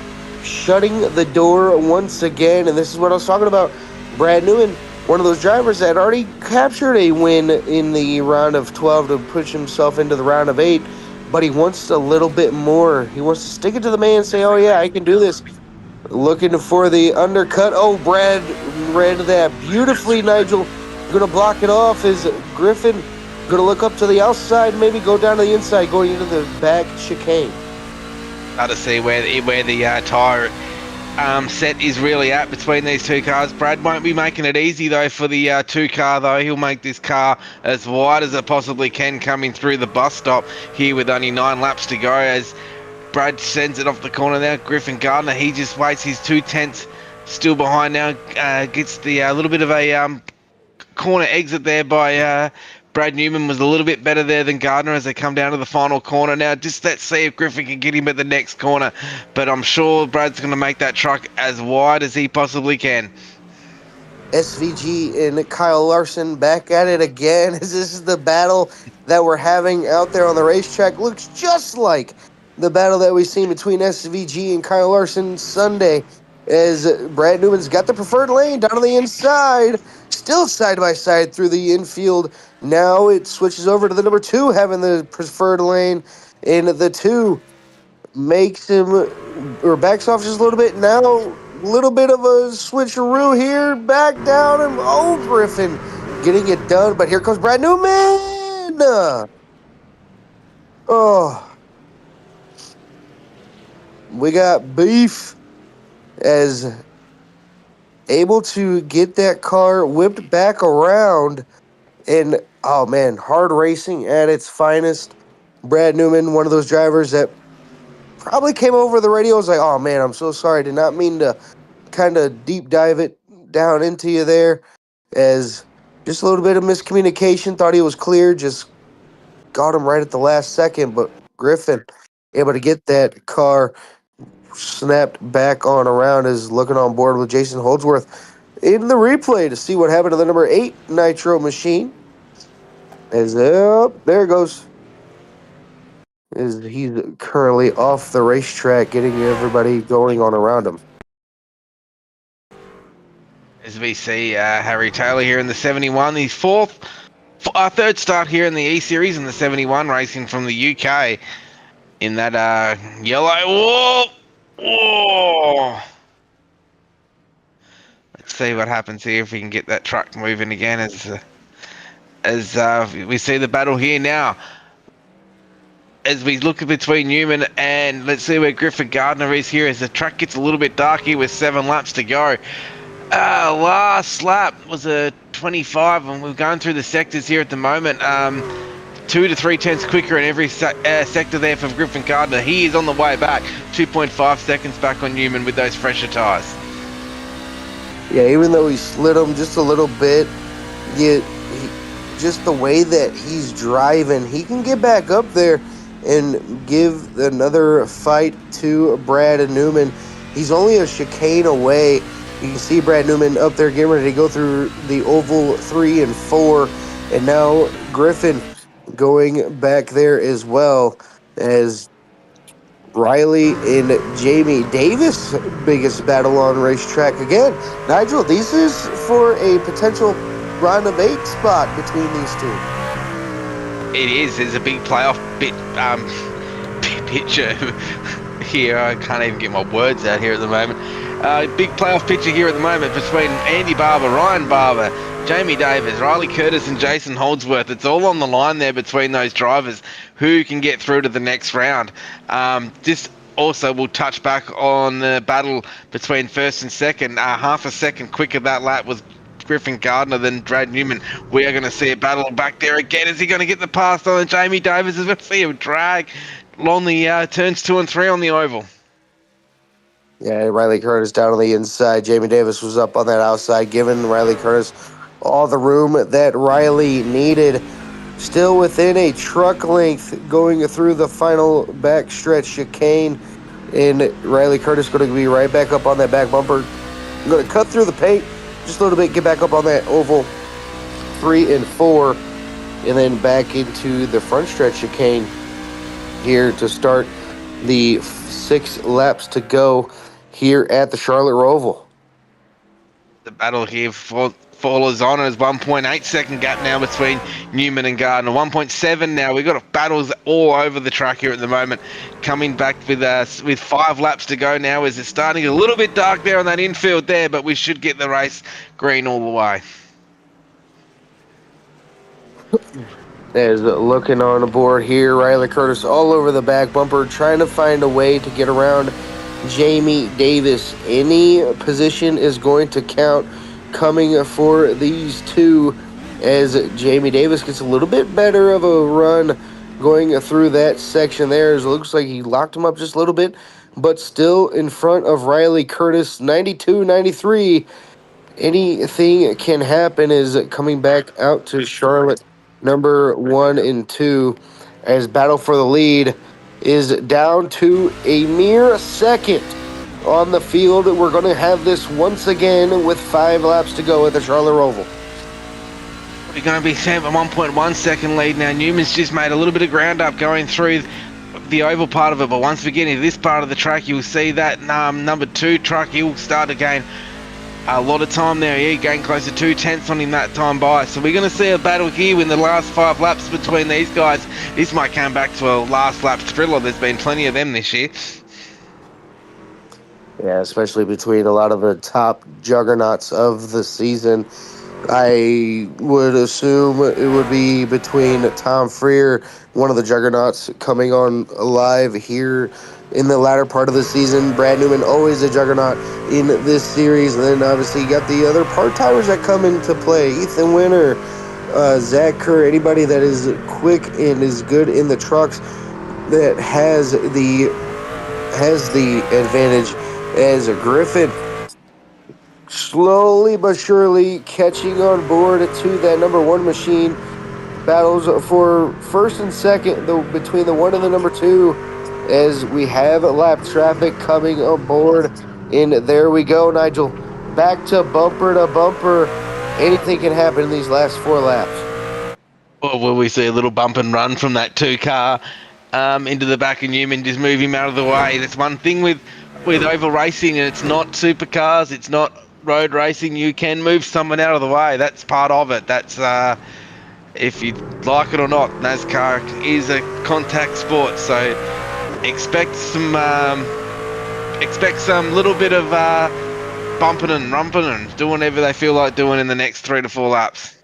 shutting the door once again. And this is what I was talking about. Brad Newman, one of those drivers that already captured a win in the round of 12 to push himself into the round of 8, but he wants a little bit more. He wants to stick it to the man and say, oh yeah, I can do this. Looking for the undercut. Oh, Brad read that beautifully, Nigel. Going to block it off. Is Griffin going to look up to the outside, maybe go down to the inside, going into the back chicane? Hard to see where the tyre set is really at between these two cars. Brad won't be making it easy though for the two car though. He'll make this car as wide as it possibly can coming through the bus stop here with only 9 laps to go as Brad sends it off the corner now. Griffin Gardner, he just waits. His 2/10 still behind now. Gets the little bit of a corner exit there by Brad Newman was a little bit better there than Gardner as they come down to the final corner. Now, just let's see if Griffin can get him at the next corner. But I'm sure Brad's going to make that truck as wide as he possibly can. SVG and Kyle Larson back at it again. This is the battle that we're having out there on the racetrack. Looks just like the battle that we've seen between SVG and Kyle Larson Sunday, as Brad Newman's got the preferred lane down on the inside, still side by side through the infield. Now it switches over to the number 2 having the preferred lane, and the 2 makes him, or backs off just a little bit. Now a little bit of a switcheroo here, back down, and Griffin getting it done. But here comes Brad Newman. We got beef, as able to get that car whipped back around. And, oh man, hard racing at its finest. Brad Newman, one of those drivers that probably came over the radio, was like, oh man, I'm so sorry. Did not mean to kind of deep dive it down into you there. As just a little bit of miscommunication. Thought he was clear, just got him right at the last second. But Griffin able to get that car snapped back on around, is looking on board with Jason Holdsworth in the replay to see what happened to the number 8 Nitro machine. As there it goes. As he's currently off the racetrack, getting everybody going on around him. As we see Harry Taylor here in the 71, his third start here in the E-Series in the 71, racing from the UK in that yellow. Whoa! Let's see what happens here, if we can get that truck moving again as we see the battle here now. As we look between Newman and, let's see where Griffin Gardner is here, as the track gets a little bit dark here with 7 laps to go. Last lap was a 25, and we're going through the sectors here at the moment. 2 to 3 tenths quicker in every sector there from Griffin Gardner. He is on the way back, 2.5 seconds back on Newman with those fresher tyres. Yeah, even though he slid him just a little bit, just the way that he's driving, he can get back up there and give another fight to Brad Newman. He's only a chicane away. You can see Brad Newman up there getting ready to go through the oval 3 and 4, and now Griffin going back there as well, as Riley and Jamie Davis, biggest battle on racetrack again. Nigel, this is for a potential round of 8 spot between these two. It is. There's a big playoff picture here. I can't even get my words out here at the moment. Big playoff picture here at the moment between Andy Barber, Ryan Barber, Jamie Davis, Riley Curtis and Jason Holdsworth. It's all on the line there between those drivers who can get through to the next round. This also will touch back on the battle between first and second. Half a second quicker that lap was Griffin Gardner than Brad Newman. We are going to see a battle back there again. Is he going to get the pass on Jamie Davis? Is going to see him drag along the turns 2 and 3 on the oval. Yeah, Riley Curtis down on the inside. Jamie Davis was up on that outside, giving Riley Curtis all the room that Riley needed. Still within a truck length going through the final backstretch chicane. And Riley Curtis going to be right back up on that back bumper. Going to cut through the paint just a little bit, get back up on that oval 3 and 4, and then back into the front stretch chicane here to start the 6 laps to go here at the Charlotte Roval. The battle here follows on as 1.8 second gap now between Newman and Gardner. 1.7 now. We've got battles all over the track here at the moment. Coming back with 5 laps to go now, as it's starting a little bit dark there on that infield there, but we should get the race green all the way. As looking on the board here, Riley Curtis all over the back bumper, trying to find a way to get around Jamie Davis. Any position is going to count coming for these two as Jamie Davis gets a little bit better of a run going through that section there. As it looks like he locked him up just a little bit, but still in front of Riley Curtis, 92-93. Anything can happen is coming back out to Charlotte, number 1 and 2, as battle for the lead is down to a mere second on the field. We're going to have this once again with 5 laps to go at the Charlotte Roval. We're going to be set at 1.1 second lead now. Newman's just made a little bit of ground up going through the oval part of it, but once we get into this part of the track, you'll see that number 2 truck, he'll start to gain a lot of time there. He gained close to 2/10 on him that time by. So we're going to see a battle here in the last 5 laps between these guys. This might come back to a last lap thriller. There's been plenty of them this year. Yeah, especially between a lot of the top juggernauts of the season. I would assume it would be between Tom Freer, one of the juggernauts, coming on alive here in the latter part of the season. Brad Newman, always a juggernaut in this series. And then obviously you got the other part-timers that come into play. Ethan Winter, Zach Kerr, anybody that is quick and is good in the trucks that has the advantage, as Griffin slowly but surely catching on board to that number 1 machine. Battles for first and second between the 1 and the number 2, as we have lap traffic coming aboard. And there we go, Nigel. Back to bumper. Anything can happen in these last 4 laps. Or will we see a little bump and run from that 2 car into the back of Newman, just move him out of the way? That's one thing with oval racing, and it's not supercars, it's not road racing. You can move someone out of the way. That's part of it. That's if you like it or not, NASCAR is a contact sport, so expect some little bit of bumping and rumping and doing whatever they feel like doing in the next 3 to 4 laps.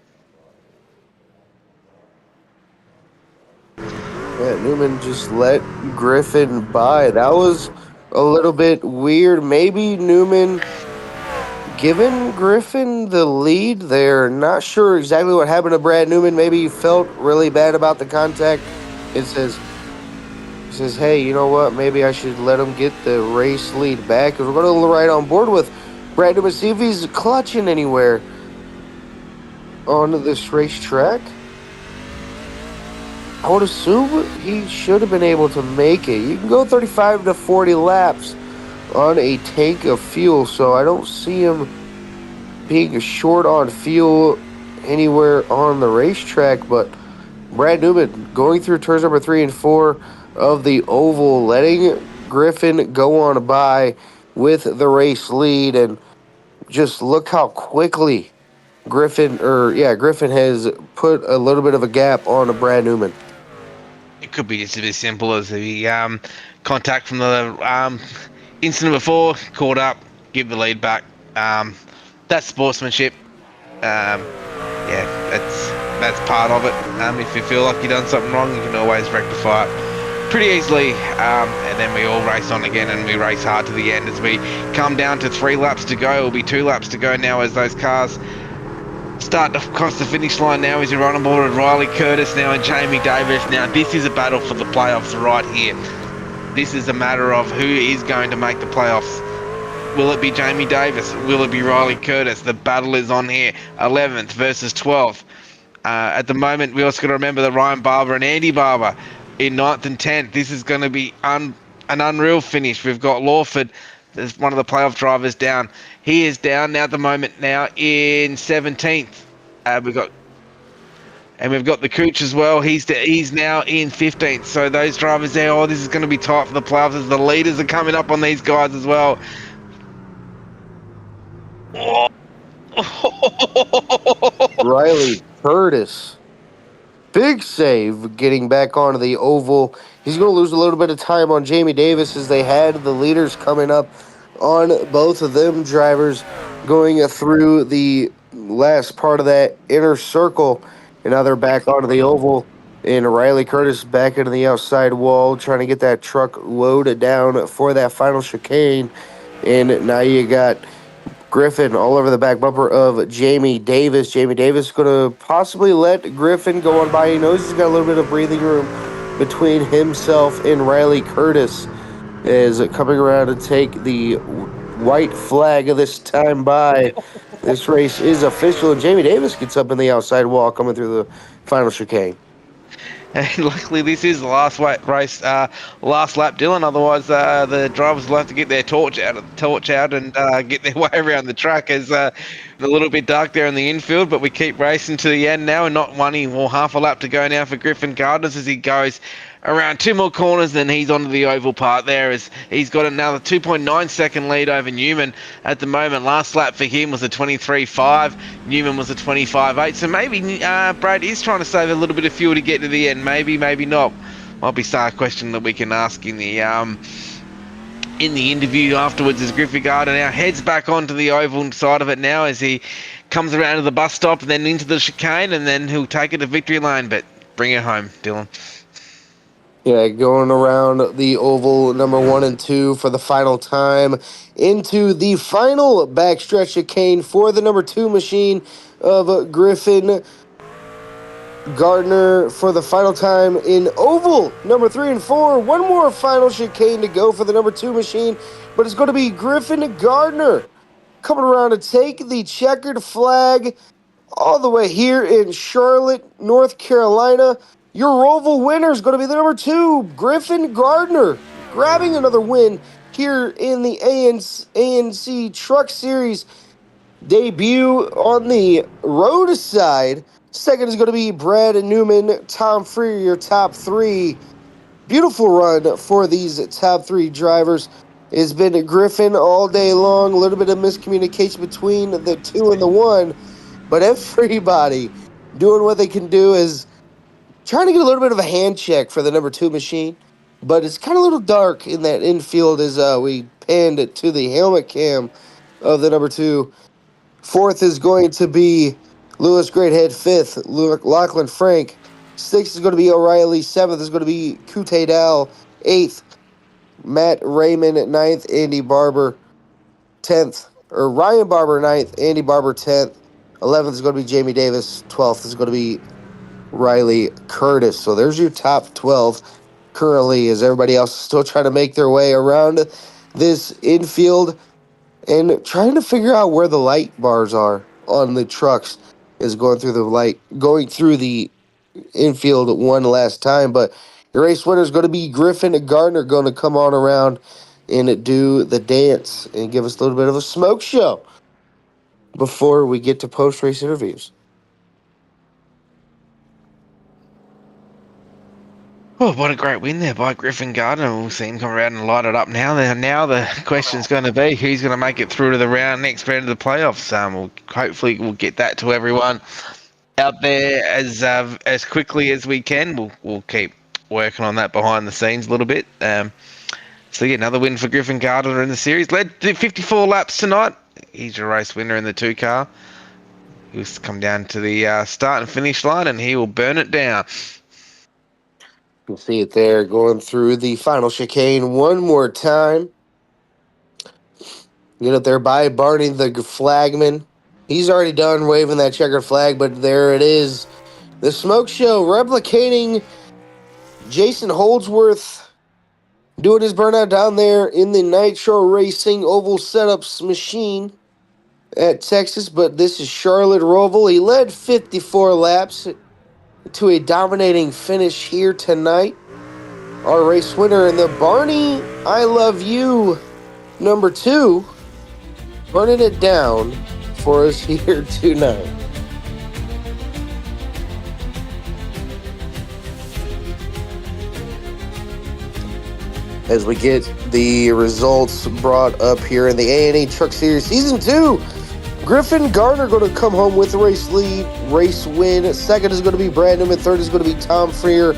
Yeah, Newman just let Griffin by. That was a little bit weird. Maybe Newman giving Griffin the lead there. Not sure exactly what happened to Brad Newman. Maybe he felt really bad about the contact. He says, hey, you know what? Maybe I should let him get the race lead back. Because we're going to right on board with Brad Newman. See if he's clutching anywhere on this racetrack. I would assume he should have been able to make it. You can go 35 to 40 laps on a tank of fuel, so I don't see him being short on fuel anywhere on the racetrack. But Brad Newman going through turns number 3 and 4 of the oval, letting Griffin go on by with the race lead. And just look how quickly Griffin has put a little bit of a gap on Brad Newman. It could be just as simple as the contact from the incident before, caught up, give the lead back. That's sportsmanship. That's part of it. If you feel like you've done something wrong, you can always rectify it pretty easily. And then we all race on again, and we race hard to the end as we come down to 3 laps to go. It'll be 2 laps to go now as those cars start to cross the finish line now as you're on board with Riley Curtis now and Jamie Davis. Now this is a battle for the playoffs right here. This is a matter of who is going to make the playoffs. Will it be Jamie Davis? Will it be Riley Curtis? The battle is on here. 11th versus 12th. At the moment, we also got to remember that Ryan Barber and Andy Barber in 9th and 10th. This is going to be an unreal finish. We've got Lawford, there's one of the playoff drivers, down. He is down now at the moment now in 17th. We've got the Cooch as well. He's now in 15th. So those drivers there, this is going to be tight for the playoffs as the leaders are coming up on these guys as well. Riley Curtis, big save getting back onto the oval. He's going to lose a little bit of time on Jamie Davis as they had the leaders coming up on both of them drivers going through the last part of that inner circle. And now they're back onto the oval And Riley Curtis back into the outside wall, trying to get that truck loaded down for that final chicane. And now you got Griffin all over the back bumper of Jamie Davis. Jamie Davis going to possibly let Griffin go on by. He knows he's got a little bit of breathing room between himself and Riley Curtis, is coming around to take the white flag of this time by. This race is official, and Jamie Davis gets up in the outside wall coming through the final chicane. And luckily, this is the last race, last lap, Dylan. Otherwise, the drivers will have to get their torch out and get their way around the track. It's a little bit dark there in the infield, but we keep racing to the end now, and not one more half a lap to go now for Griffin Gardner as he goes around 2 more corners, then he's onto the oval part there as he's got another 2.9 second lead over Newman at the moment. Last lap for him was a 23.5. Newman was a 25.8. So maybe Brad is trying to save a little bit of fuel to get to the end. Maybe not. Might be a question that we can ask in the interview afterwards as Griffin Gardner now heads back onto the oval side of it now as he comes around to the bus stop and then into the chicane, and then he'll take it to victory lane. But bring it home, Dylan. Yeah, going around the oval number 1 and 2 for the final time into the final backstretch chicane for the number 2 machine of Griffin Gardner for the final time in oval number 3 and 4. One more final chicane to go for the number 2 machine, but it's going to be Griffin Gardner coming around to take the checkered flag all the way here in Charlotte, North Carolina. Your Roval winner is going to be the number 2, Griffin Gardner, grabbing another win here in the ANC Truck Series debut on the road side. Second is going to be Brad Newman, Tom Freer, your top 3. Beautiful run for these top 3 drivers. It's been Griffin all day long. A little bit of miscommunication between the 2 and the 1. But everybody doing what they can do is trying to get a little bit of a hand check for the number 2 machine. But it's kind of a little dark in that infield as we panned it to the helmet cam of the number 2. Fourth is going to be Lewis Greathead. Fifth, Lachlan Frank. Sixth is going to be O'Reilly. Seventh is going to be Kute Dal. Eighth, Matt Raymond. Ninth, Andy Barber. 10th, or Ryan Barber 9th, Andy Barber 10th. 11th is going to be Jamie Davis. 12th is going to be Riley Curtis. So there's your top 12 currently, as everybody else is still trying to make their way around this infield and trying to figure out where the light bars are on the trucks is going through the infield one last time. But your race winner is going to be Griffin Gardner, going to come on around and do the dance and give us a little bit of a smoke show before we get to post-race interviews. Oh, what a great win there by Griffin Gardner. We'll see him come around and light it up now. Now the question's going to be who's going to make it through to the next round of the playoffs. Hopefully we'll get that to everyone out there as quickly as we can. We'll keep working on that behind the scenes a little bit. So yeah, another win for Griffin Gardner in the series. Led to 54 laps tonight. He's your race winner in the 2 car. He'll come down to the start and finish line and he will burn it down. You can see it there going through the final chicane one more time. Get up there by Barney the flagman. He's already done waving that checkered flag, but there it is. The smoke show replicating Jason Holdsworth doing his burnout down there in the Nitro Racing Oval Setups machine at Texas, but this is Charlotte Roval. He led 54 laps to a dominating finish here tonight. Our race winner in the Barney I Love You number 2, burning it down for us here tonight. As we get the results brought up here in the A&E Truck Series Season 2, Griffin Gardner going to come home with the race lead, race win. Second is going to be Brad Newman. Third is going to be Tom Freer.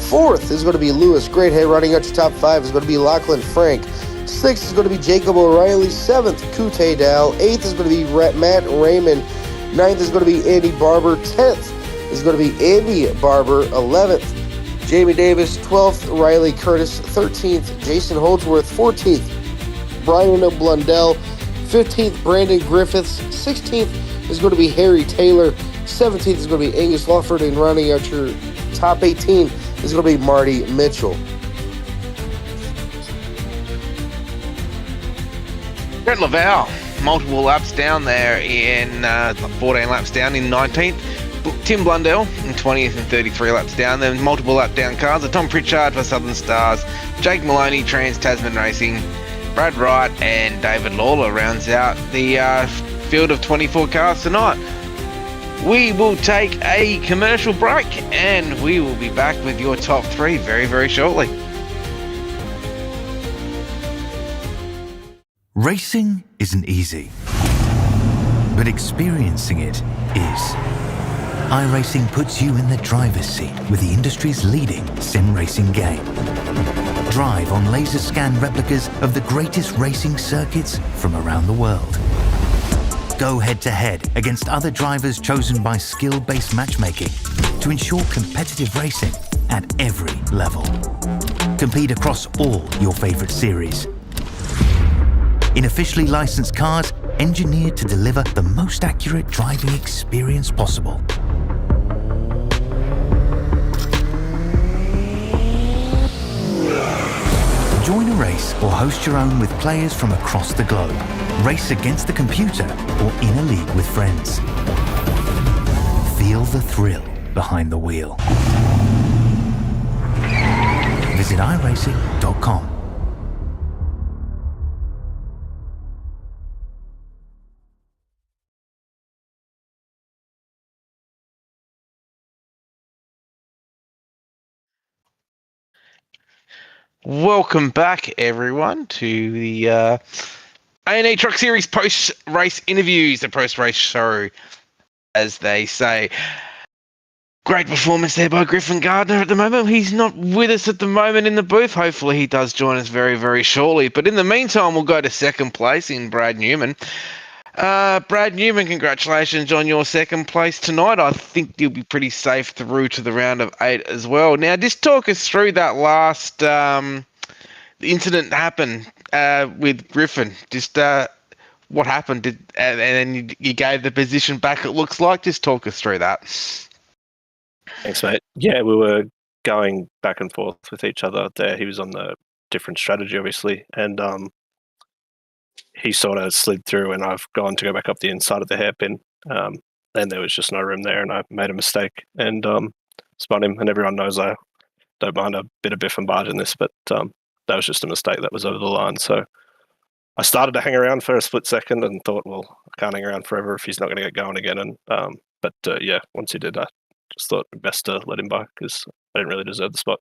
Fourth is going to be Lewis Greathead. Running out your top 5 is going to be Lachlan Frank. Sixth is going to be Jacob O'Reilly. Seventh, Kute Dal. Eighth is going to be Matt Raymond. Ninth is going to be Andy Barber. 10th is going to be Andy Barber. 11th, Jamie Davis. 12th, Riley Curtis. 13th, Jason Holdsworth. 14th, Brian Blundell. 15th, Brandon Griffiths. 16th is going to be Harry Taylor. 17th is going to be Angus Lawford. And rounding out your top 18 is going to be Marty Mitchell. Brett Laval, multiple laps down there in 14 laps down in 19th. Tim Blundell in 20th and 33 laps down. Then multiple lap down cars are Tom Pritchard for Southern Stars, Jake Maloney, Trans-Tasman Racing, Brad Wright and David Lawler rounds out the field of 24 cars tonight. We will take a commercial break and we will be back with your top three very, very shortly. Racing isn't easy, but experiencing it is. iRacing puts you in the driver's seat with the industry's leading sim racing game. Drive on laser scan replicas of the greatest racing circuits from around the world. Go head to head against other drivers chosen by skill-based matchmaking to ensure competitive racing at every level. Compete across all your favorite series. In officially licensed cars, engineered to deliver the most accurate driving experience possible. Join a race or host your own with players from across the globe. Race against the computer or in a league with friends. Feel the thrill behind the wheel. Visit iRacing.com. Welcome back, everyone, to the A&E Truck Series post-race interviews, the post-race show, as they say. Great performance there by Griffin Gardner at the moment. He's not with us at the moment in the booth. Hopefully he does join us very, very shortly. But in the meantime, we'll go to second place in Brad Newman. Brad Newman, congratulations on your second place tonight. I think you'll be pretty safe through to the round of 8 as well. Now, just talk us through that last incident that happened with Griffin. Just what happened, and then you gave the position back, it looks like. Just talk us through that. Thanks, mate. Yeah, we were going back and forth with each other there. He was on the different strategy, obviously, and he sort of slid through, and I've gone to go back up the inside of the hairpin, and there was just no room there, and I made a mistake and spun him. And everyone knows I don't mind a bit of biff and barge in this, but that was just a mistake that was over the line. So I started to hang around for a split second and thought, well, I can't hang around forever if he's not going to get going again. And but once he did, I just thought best to let him by because I didn't really deserve the spot.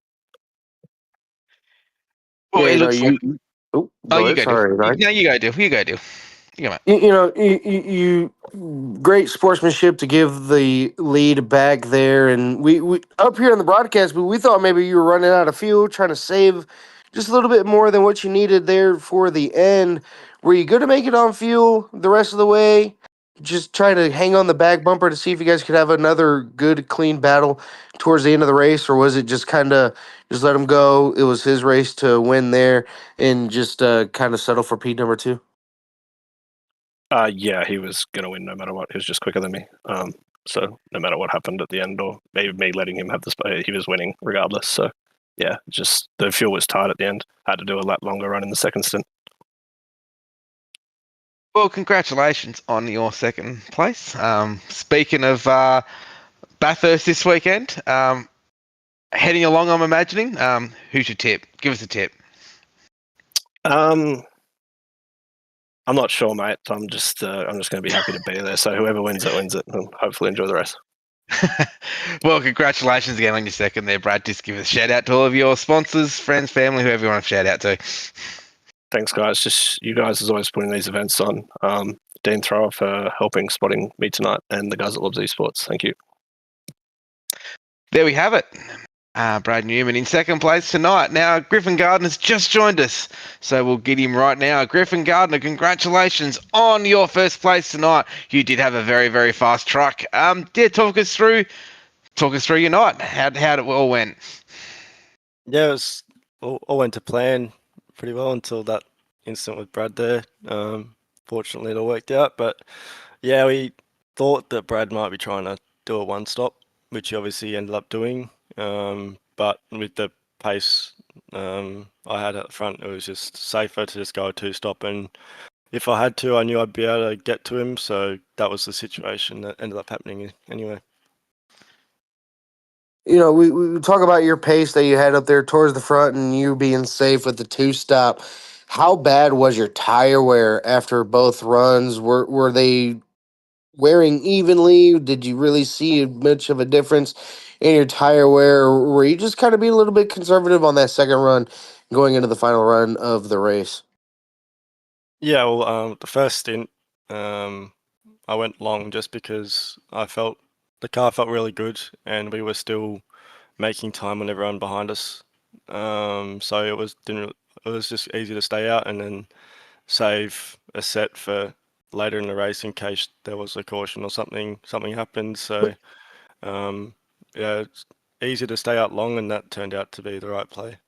Well, Yeah, it looks like... Oh, you go, sorry, Dill. right? No, you go, Dill. You go, Dill. You go, mate. You great sportsmanship to give the lead back there, and we up here in the broadcast, but we thought maybe you were running out of fuel, trying to save just a little bit more than what you needed there for the end. Were you going to make it on fuel the rest of the way? Just trying to hang on the back bumper to see if you guys could have another good, clean battle towards the end of the race, or was it just kind of just let him go? It was his race to win there, and just kind of settle for P number 2. Yeah, he was going to win no matter what. He was just quicker than me. So no matter what happened at the end, or maybe me letting him have the spot, he was winning regardless. So yeah, just the fuel was tight at the end. Had to do a lap longer run in the second stint. Well, congratulations on your second place. Speaking of Bathurst this weekend, heading along, I'm imagining. Who's your tip? Give us a tip. I'm not sure, mate. I'm just going to be happy to be there. So whoever wins it wins it, and hopefully enjoy the race. Well, congratulations again on your second there, Brad. Just give a shout out to all of your sponsors, friends, family, whoever you want to shout out to. Thanks, guys. Just you guys is always putting these events on. Dean Thrower for helping spotting me tonight, and the guys that love esports. Thank you. There we have it. Brad Newman in second place tonight. Now, Griffin Gardner's just joined us, so we'll get him right now. Griffin Gardner, congratulations on your first place tonight. You did have a very, very fast truck. Talk us through Talk us through your night. How it all went. Yeah, it was all went to plan pretty well until that incident with Brad there. Fortunately, it all worked out. But yeah, we thought that Brad might be trying to do a one stop, which he obviously ended up doing. But with the pace I had at the front, it was just safer to just go a two stop. And if I had to, I knew I'd be able to get to him. So that was the situation that ended up happening anyway. You know, we talk about your pace that you had up there towards the front and you being safe with the two stop. How bad was your tire wear after both runs? Were they wearing evenly? Did you really see much of a difference in your tire wear? Or were you just kind of being a little bit conservative on that second run going into the final run of the race? Yeah, well, the first stint, I went long just because I felt the car felt really good and we were still making time on everyone behind us. So it was just easy to stay out and then save a set for later in the race in case there was a caution or something happened. So yeah, it's easy to stay out long and that turned out to be the right play.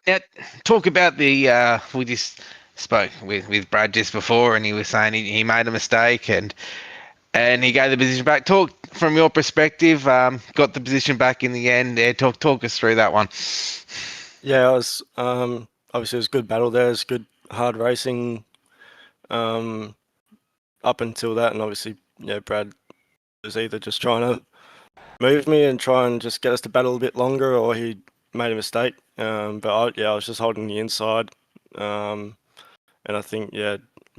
Now, talk about the. We just spoke with Brad just before, and he was saying he made a mistake and he gave the position back. Talk from your perspective. Got the position back in the end. Yeah, talk us through that one. Yeah, it was obviously it was a good battle there. It was good hard racing up until that, and obviously yeah, Brad was either just trying to move me and try and just get us to battle a bit longer, or he made a mistake. I was just holding the inside, and I think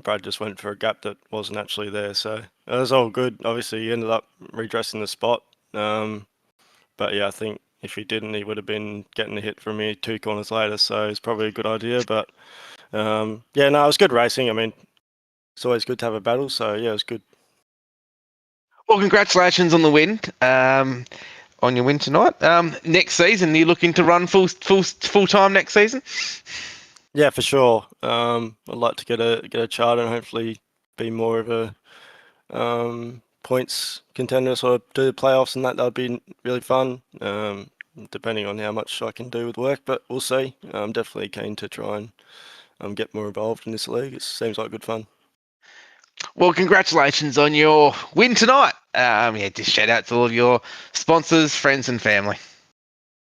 Brad just went for a gap that wasn't actually there. So it was all good. Obviously, he ended up redressing the spot, but yeah, I think if he didn't, he would have been getting a hit from me 2 corners later. So it's probably a good idea. But no, it was good racing. I mean, it's always good to have a battle. So yeah, it was good. Well, congratulations on the win. On your win tonight. Next season, you looking to run full time next season? Yeah, for sure. I'd like to get a charter and hopefully be more of a points contender, sort of do the playoffs and that. That'd be really fun. Depending on how much I can do with work, but we'll see. I'm definitely keen to try and get more involved in this league. It seems like good fun. Well, congratulations on your win tonight. Just shout out to all of your sponsors, friends, and family.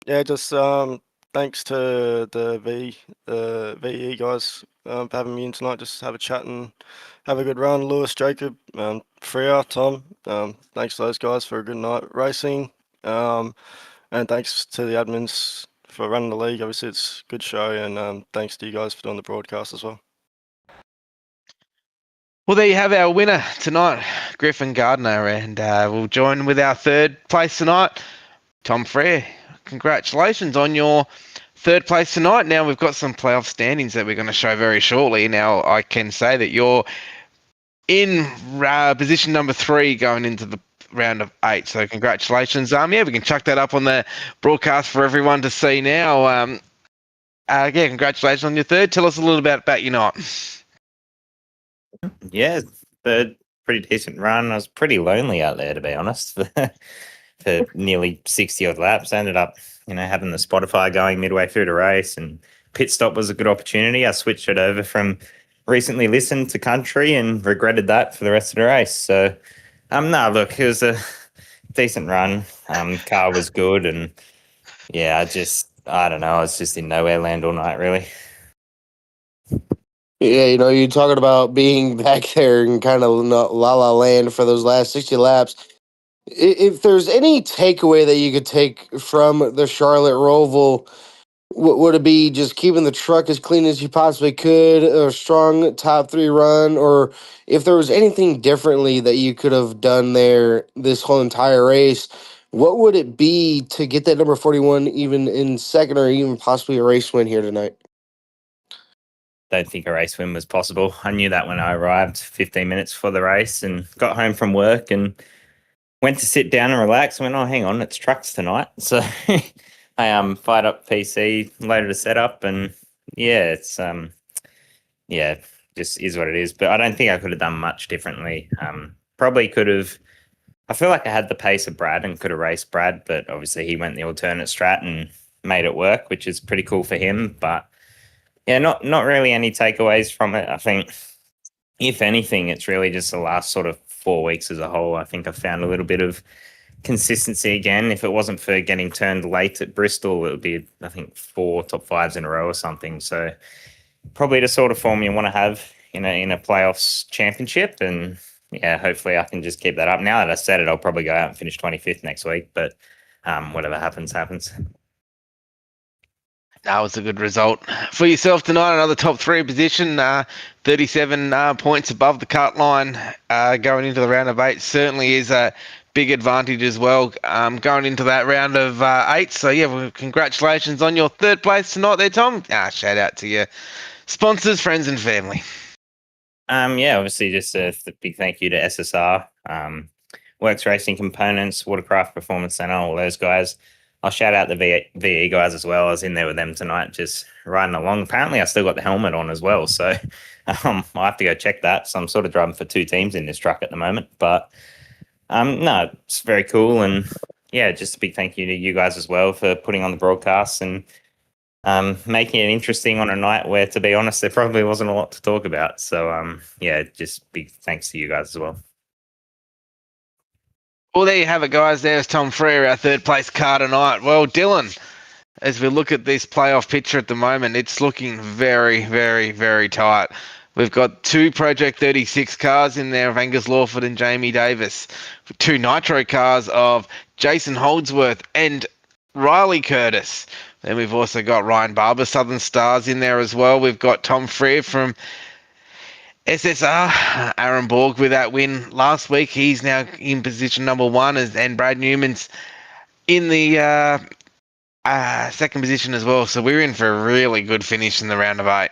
Yeah, just thanks to the VE guys for having me in tonight. Just have a chat and have a good run. Lewis, Jacob, Freya, Tom. Thanks to those guys for a good night racing. And thanks to the admins for running the league. Obviously, it's a good show, and thanks to you guys for doing the broadcast as well. Well, there you have our winner tonight, Griffin Gardner, and we'll join with our third place tonight, Tom Frere. Congratulations on your third place tonight. Now we've got some playoff standings that we're going to show very shortly. Now I can say that you're in position number 3 going into the round of 8. So congratulations. We can chuck that up on the broadcast for everyone to see now. Congratulations on your third. Tell us a little bit about your night. Yeah, third, pretty decent run. I was pretty lonely out there, to be honest, for nearly 60 odd laps. I ended up, having the Spotify going midway through the race, and pit stop was a good opportunity. I switched it over from recently listened to country and regretted that for the rest of the race. So, look, it was a decent run. Car was good, and yeah, I don't know, I was just in nowhere land all night, really. Yeah, you're talking about being back there and kind of la la land for those last 60 laps. If there's any takeaway that you could take from the Charlotte Roval, would it be just keeping the truck as clean as you possibly could, a strong top 3 run, or if there was anything differently that you could have done there this whole entire race, what would it be to get that number 41 even in second or even possibly a race win here tonight? Don't think a race win was possible. I knew that when I arrived 15 minutes before the race and got home from work and went to sit down and relax. I went, oh, hang on, it's trucks tonight. So I fired up PC, loaded a setup, and yeah, it's just is what it is. But I don't think I could have done much differently. Probably could have I feel like I had the pace of Brad and could have raced Brad, but obviously he went the alternate strat and made it work, which is pretty cool for him. But yeah, not really any takeaways from it. I think, if anything, it's really just the last sort of 4 weeks as a whole. I think I found a little bit of consistency again. If it wasn't for getting turned late at Bristol, it would be, I think, 4 top 5s in a row or something. So probably the sort of form you want to have in a playoffs championship. And yeah, hopefully I can just keep that up. Now that I said it, I'll probably go out and finish 25th next week. But whatever happens, happens. That was a good result for yourself tonight. Another top 3 position, 37 points above the cut line going into the round of 8. Certainly is a big advantage as well going into that round of 8. So, yeah, well, congratulations on your 3rd place tonight there, Tom. Shout out to your sponsors, friends and family. Yeah, obviously just a big thank you to SSR, Works Racing Components, Watercraft Performance Centre, all those guys. I'll shout out the VE guys as well. I was in there with them tonight, just riding along. Apparently, I still got the helmet on as well, so I'll have to go check that. So I'm sort of driving for 2 teams in this truck at the moment. But no, it's very cool. And yeah, just a big thank you to you guys as well for putting on the broadcasts and making it interesting on a night where, to be honest, there probably wasn't a lot to talk about. So yeah, just big thanks to you guys as well. Well, there you have it, guys. There's Tom Freer, our 3rd place car tonight. Well, Dylan, as we look at this playoff picture at the moment, it's looking very, very, very tight. We've got 2 Project 36 cars in there of Angus Lawford and Jamie Davis. 2 Nitro cars of Jason Holdsworth and Riley Curtis. Then we've also got Ryan Barber, Southern Stars, in there as well. We've got Tom Freer from SSR, Aaron Borg with that win last week. He's now in position number 1, and Brad Newman's in the 2nd position as well. So we're in for a really good finish in the round of 8.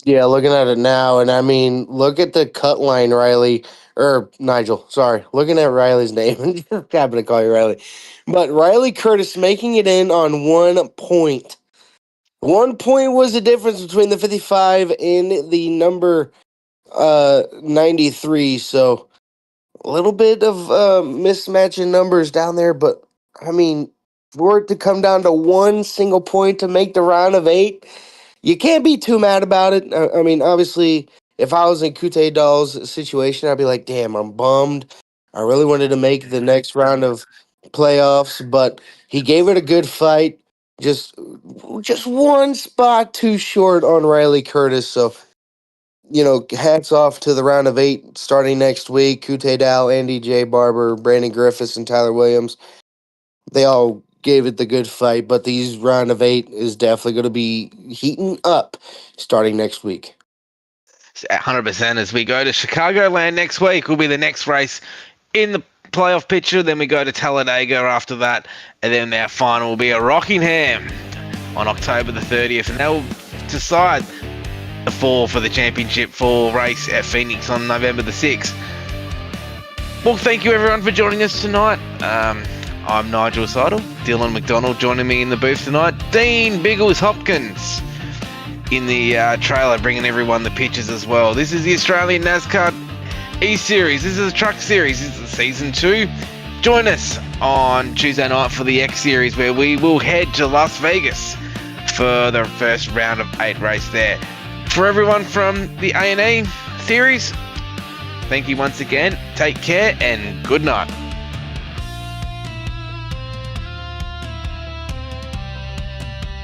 Yeah, looking at it now, and I mean, look at the cut line, Nigel. Sorry, looking at Riley's name, and just happened to call you Riley. But Riley Curtis making it in on 1 point. 1 point was the difference between the 55 and the number 93. So a little bit of mismatch in numbers down there, but I mean, for it to come down to 1 single point to make the round of 8, you can't be too mad about it. I mean, obviously, if I was in Kute Dahl's situation, I'd be like, damn, I'm bummed. I really wanted to make the next round of playoffs, but he gave it a good fight. Just 1 spot too short on Riley Curtis. So, hats off to the round of 8 starting next week. Kute Dahl, Andy J. Barber, Brandon Griffiths, and Tyler Williams. They all gave it the good fight, but these round of 8 is definitely going to be heating up starting next week. 100%. As we go to Chicagoland next week, will be the next race in the playoff picture. Then we go to Talladega after that, and then our final will be at Rockingham on October the 30th, and they'll decide the 4 for the championship 4 race at Phoenix on November the 6th. Well, thank you everyone for joining us tonight. I'm Nigel Seidel, Dylan McDonald joining me in the booth tonight, Dean Biggles Hopkins in the trailer bringing everyone the pictures as well. This is the Australian NASCAR E-Series. This is a truck series. This is season 2. Join us on Tuesday night for the X Series, where we will head to Las Vegas for the first round of 8 race there. For everyone from the A&E series, thank you once again. Take care and good night.